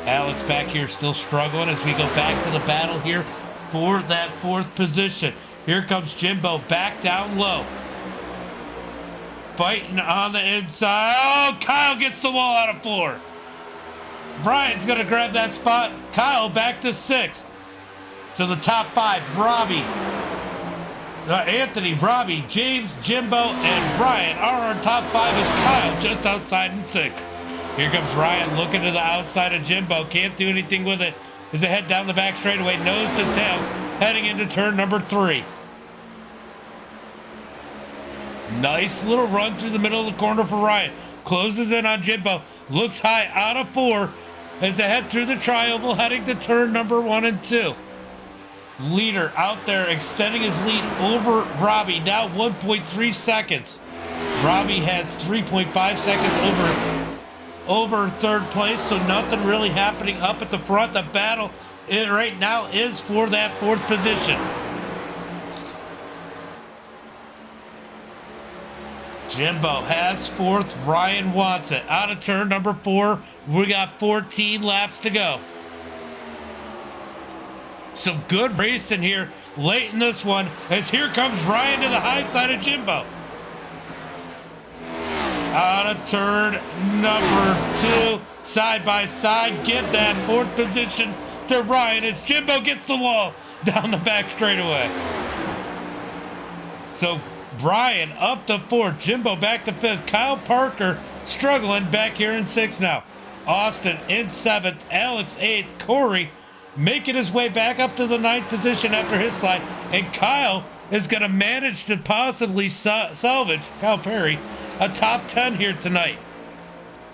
Alex back here still struggling as we go back to the battle here for that 4th position. Here comes Jimbo back down low. Fighting on the inside. Oh, Kyle gets the wall out of 4. Brian's going to grab that spot. Kyle back to 6. To the top 5, Robbie, Anthony, Robbie, James, Jimbo, and Ryan are our top 5 as Kyle just outside in 6th. Here comes Ryan looking to the outside of Jimbo. Can't do anything with it. As they head down the back straightaway, nose to tail, heading into turn number 3. Nice little run through the middle of the corner for Ryan. Closes in on Jimbo. Looks high out of 4 as they head through the tri-oval, heading to turn number 1 and 2. Leader out there extending his lead over Robbie, now 1.3 seconds. Robbie has 3.5 seconds over 3rd place, so nothing really happening up at the front. The battle right now is for that 4th position. Jimbo has 4th. Ryan wants it. Out of turn number 4. We got 14 laps to go. Some good racing here late in this one as here comes Ryan to the high side of Jimbo. Out of turn number 2, side by side, give that 4th position to Ryan as Jimbo gets the wall down the back straightaway. So Brian up to 4th, Jimbo back to 5th, Kyle Parker struggling back here in 6th now. Austin in 7th, Alex 8th, Corey making his way back up to the 9th position after his slide, and Kyle is going to manage to possibly salvage, Kyle Perry, a top 10 here tonight.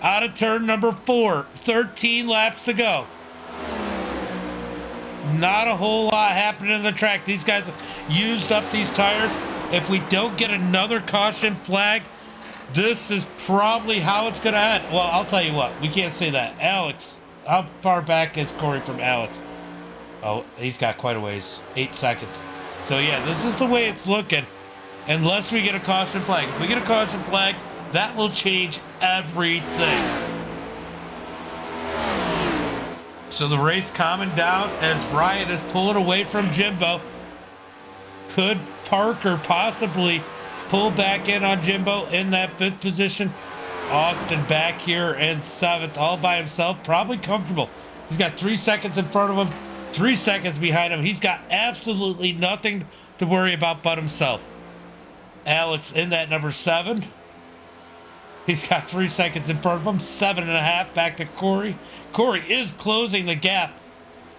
Out of turn number 4, 13 laps to go. Not a whole lot happening in the track. These guys have used up these tires. If we don't get another caution flag, this is probably how it's going to end. Well, I'll tell you what, we can't say that. Alex, how far back is Corey from Alex? Oh, he's got quite a ways, 8 seconds. So yeah, this is the way it's looking, unless we get a caution flag. If we get a caution flag, that will change everything. So the race calming down as Ryan is pulling away from Jimbo. Could Parker possibly pull back in on Jimbo in that 5th position? Austin back here in 7th, all by himself, probably comfortable. He's got 3 seconds in front of him, 3 seconds behind him. He's got absolutely nothing to worry about but himself. Alex in that number 7. He's got 3 seconds in front of him, 7.5 back to Corey. Corey is closing the gap,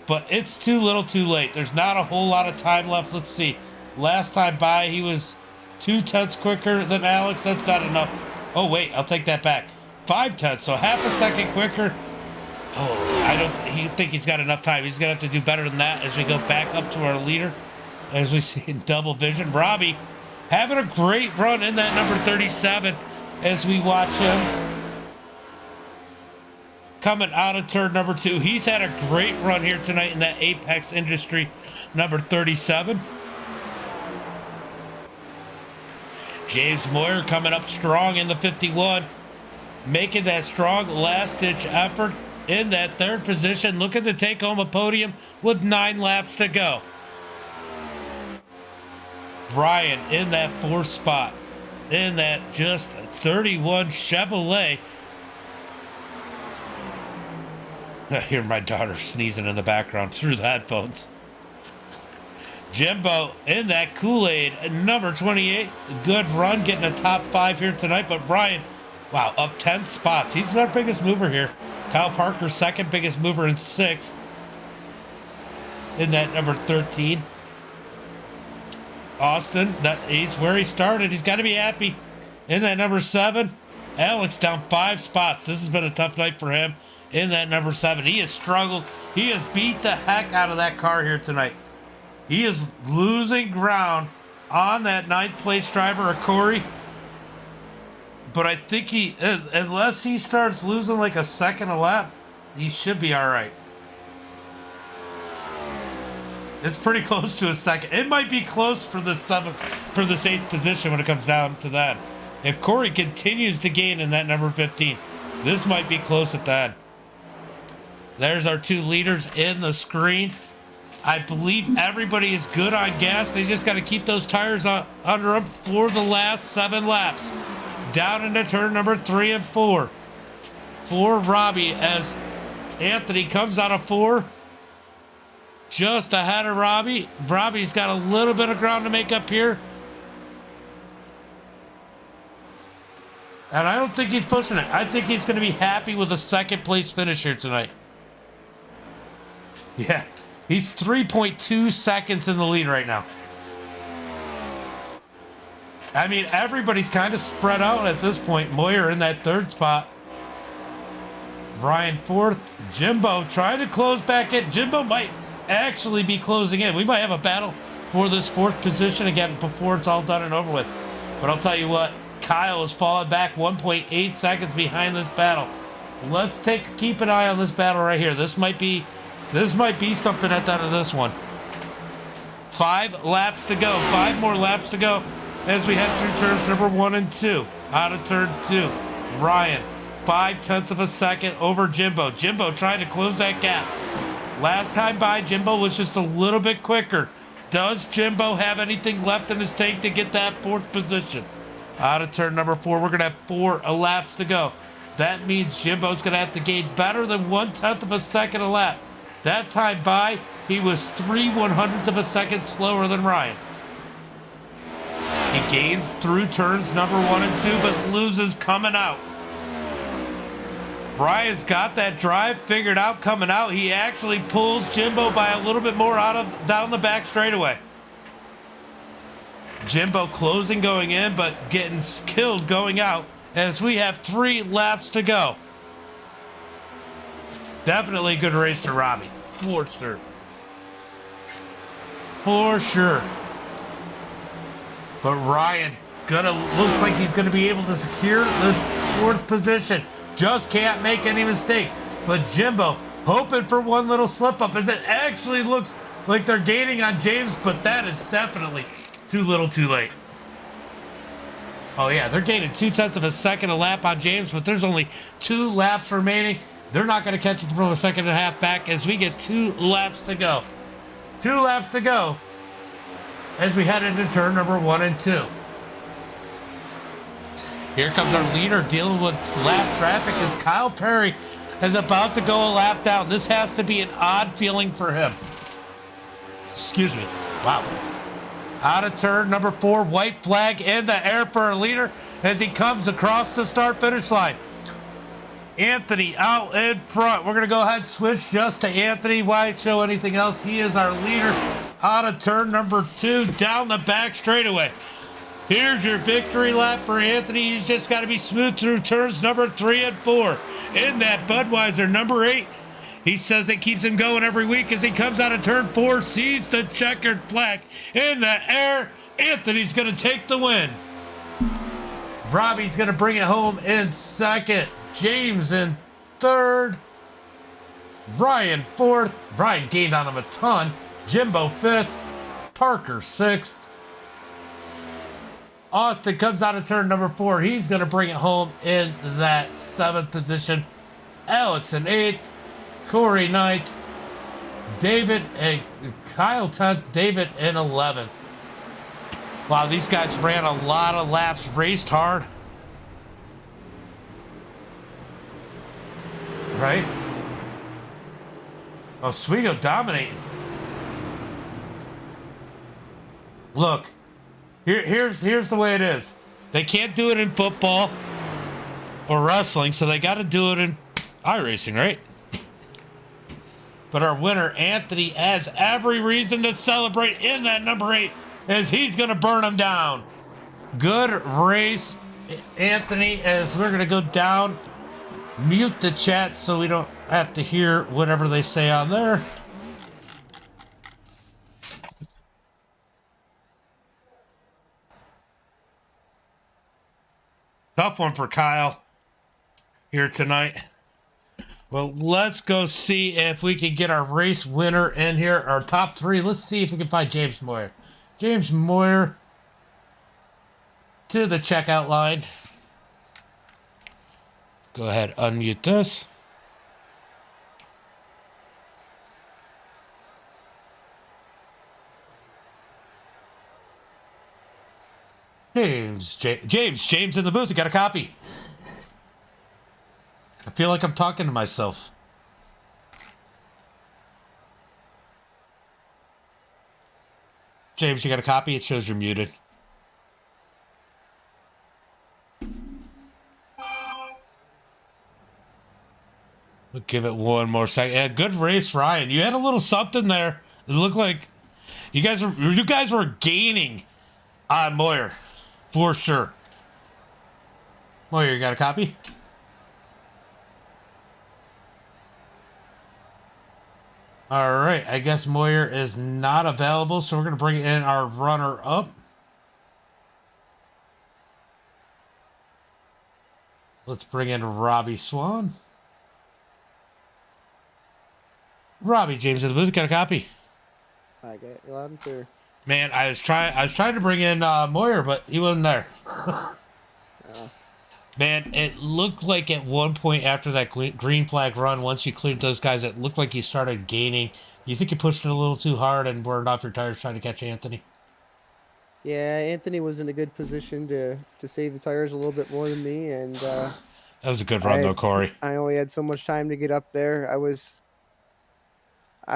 but it's too little too late. There's not a whole lot of time left. Let's see. Last time by, he was 0.2 quicker than Alex. That's not enough. Oh, wait, I'll take that back. 0.5, so half a second quicker. Oh, I don't think he's got enough time. He's going to have to do better than that as we go back up to our leader. As we see in double vision, Robbie having a great run in that number 37 as we watch him coming out of turn number 2. He's had a great run here tonight in that Apex Industry number 37. James Moyer coming up strong in the 51, making that strong last-ditch effort in that 3rd position, looking to take home a podium with 9 laps to go. Brian in that 4th spot, in that just 31 Chevrolet. I hear my daughter sneezing in the background through the headphones. Jimbo in that Kool-Aid, number 28. Good run, getting a top 5 here tonight. But Brian, Wow, up 10 spots. He's our biggest mover here. Kyle Parker, second biggest mover in 6th. In that number 13. Austin, he's where he started. He's got to be happy. In that number 7. Alex down 5 spots. This has been a tough night for him. In that number 7. He has struggled. He has beat the heck out of that car here tonight. He is losing ground on that 9th place driver, Corey. But I think unless he starts losing like a second a lap, he should be all right. It's pretty close to a second. It might be close for the 8th position when it comes down to that. If Corey continues to gain in that number 15, this might be close at that. There's our 2 leaders in the screen. I believe everybody is good on gas. They just got to keep those tires under them for the last 7 laps. Down into turn number 3 and 4. For Robbie as Anthony comes out of 4. Just ahead of Robbie. Robbie's got a little bit of ground to make up here. And I don't think he's pushing it. I think he's going to be happy with a 2nd place finish here tonight. Yeah, he's 3.2 seconds in the lead right now. I mean, everybody's kind of spread out at this point. Moyer in that 3rd spot. Ryan 4th. Jimbo trying to close back in. Jimbo might actually be closing in. We might have a battle for this 4th position again before it's all done and over with. But I'll tell you what, Kyle is falling back 1.8 seconds behind this battle. Let's keep an eye on this battle right here. This might be something at the end of this one. 5 laps to go. 5 more laps to go as we head through turns number 1 and 2. Out of turn 2, Ryan, 0.5 of a second over Jimbo. Jimbo trying to close that gap. Last time by, Jimbo was just a little bit quicker. Does Jimbo have anything left in his tank to get that 4th position? Out of turn number 4, we're going to have 4 laps to go. That means Jimbo's going to have to gain better than 0.1 of a second a lap. That time by, he was 3/100ths of a second slower than Ryan. He gains through turns number 1 and 2, but loses coming out. Ryan's got that drive figured out coming out. He actually pulls Jimbo by a little bit more down the back straightaway. Jimbo closing going in, but getting killed going out as we have 3 laps to go. Definitely a good race for Robbie. For sure. For sure. But Ryan looks like he's gonna be able to secure this 4th position. Just can't make any mistakes. But Jimbo hoping for one little slip up as it actually looks like they're gaining on James, but that is definitely too little too late. Oh yeah, they're gaining 0.2 of a second a lap on James, but there's only 2 laps remaining. They're not going to catch it from a 1.5 seconds back as we get 2 laps to go. 2 laps to go as we head into turn number 1 and 2. Here comes our leader dealing with lap traffic as Kyle Perry is about to go a lap down. This has to be an odd feeling for him. Excuse me. Wow. Out of turn number 4, white flag in the air for our leader as he comes across the start-finish line. Anthony out in front. We're going to go ahead and switch just to Anthony. Why show anything else? He is our leader out of turn number 2 down the back straightaway. Here's your victory lap for Anthony. He's just got to be smooth through turns number 3 and 4. In that Budweiser number 8. He says it keeps him going every week as he comes out of turn 4, sees the checkered flag in the air. Anthony's going to take the win. Robbie's going to bring it home in 2nd. James in 3rd. Ryan 4th. Ryan gained on him a ton. Jimbo 5th. Parker 6th. Austin comes out of turn number 4. He's going to bring it home in that 7th position. Alex in 8th. Corey 9th. David and Kyle 10th. David in 11th. Wow, these guys ran a lot of laps, raced hard. Right? Oswego dominating. Look, here's the way it is. They can't do it in football. or wrestling, so they got to do it in iRacing, right? But our winner, Anthony, has every reason to celebrate in that number 8 as he's going to burn him down. Good race, Anthony, as we're going to go down, mute the chat so we don't have to hear whatever they say on there. Tough one for Kyle here tonight. Well, let's go see if we can get our race winner in here, our top 3. Let's see if we can find James Moyer. James Moyer to the checkout line. Go ahead, unmute this. James in the booth. You got a copy. I feel like I'm talking to myself. James, you got a copy? It shows you're muted. We'll give it one more second. Yeah, good race, Ryan. You had a little something there. It looked like you guys were gaining on Moyer, for sure. Moyer, you got a copy? All right, I guess Moyer is not available, so we're going to bring in our runner-up. Let's bring in Robbie Swan. Robbie, James of the booth, got a copy? I got it loud and clear. Man, I was trying to bring in Moyer, but he wasn't there. Man, it looked like at one point after that green flag run, once you cleared those guys, it looked like you started gaining. You think you pushed it a little too hard and burned off your tires trying to catch Anthony? Yeah, Anthony was in a good position to save the tires a little bit more than me, and that was a good run, though, Corey. I only had so much time to get up there. I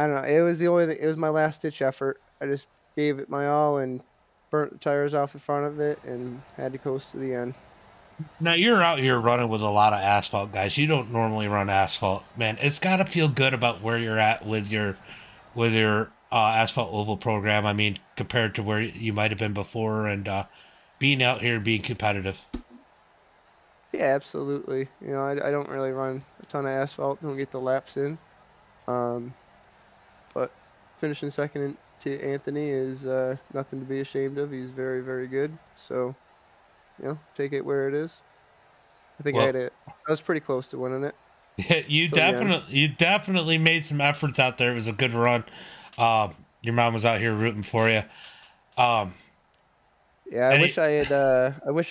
don't know. It was my last ditch effort. I just gave it my all and burnt the tires off the front of it and had to coast to the end. Now, you're out here running with a lot of asphalt, guys. You don't normally run asphalt. Man, it's got to feel good about where you're at with your asphalt oval program. I mean, compared to where you might have been before and being out here and being competitive. Yeah, absolutely. You know, I don't really run a ton of asphalt. Don't get the laps in. But finishing second to Anthony is nothing to be ashamed of. He's very, very good. So, you know, take it where it is. I think I was pretty close to winning it. Yeah, you definitely made some efforts out there. It was a good run. Your mom was out here rooting for you. Yeah, I wish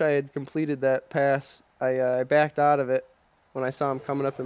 I had completed that pass. I backed out of it when I saw him coming up in my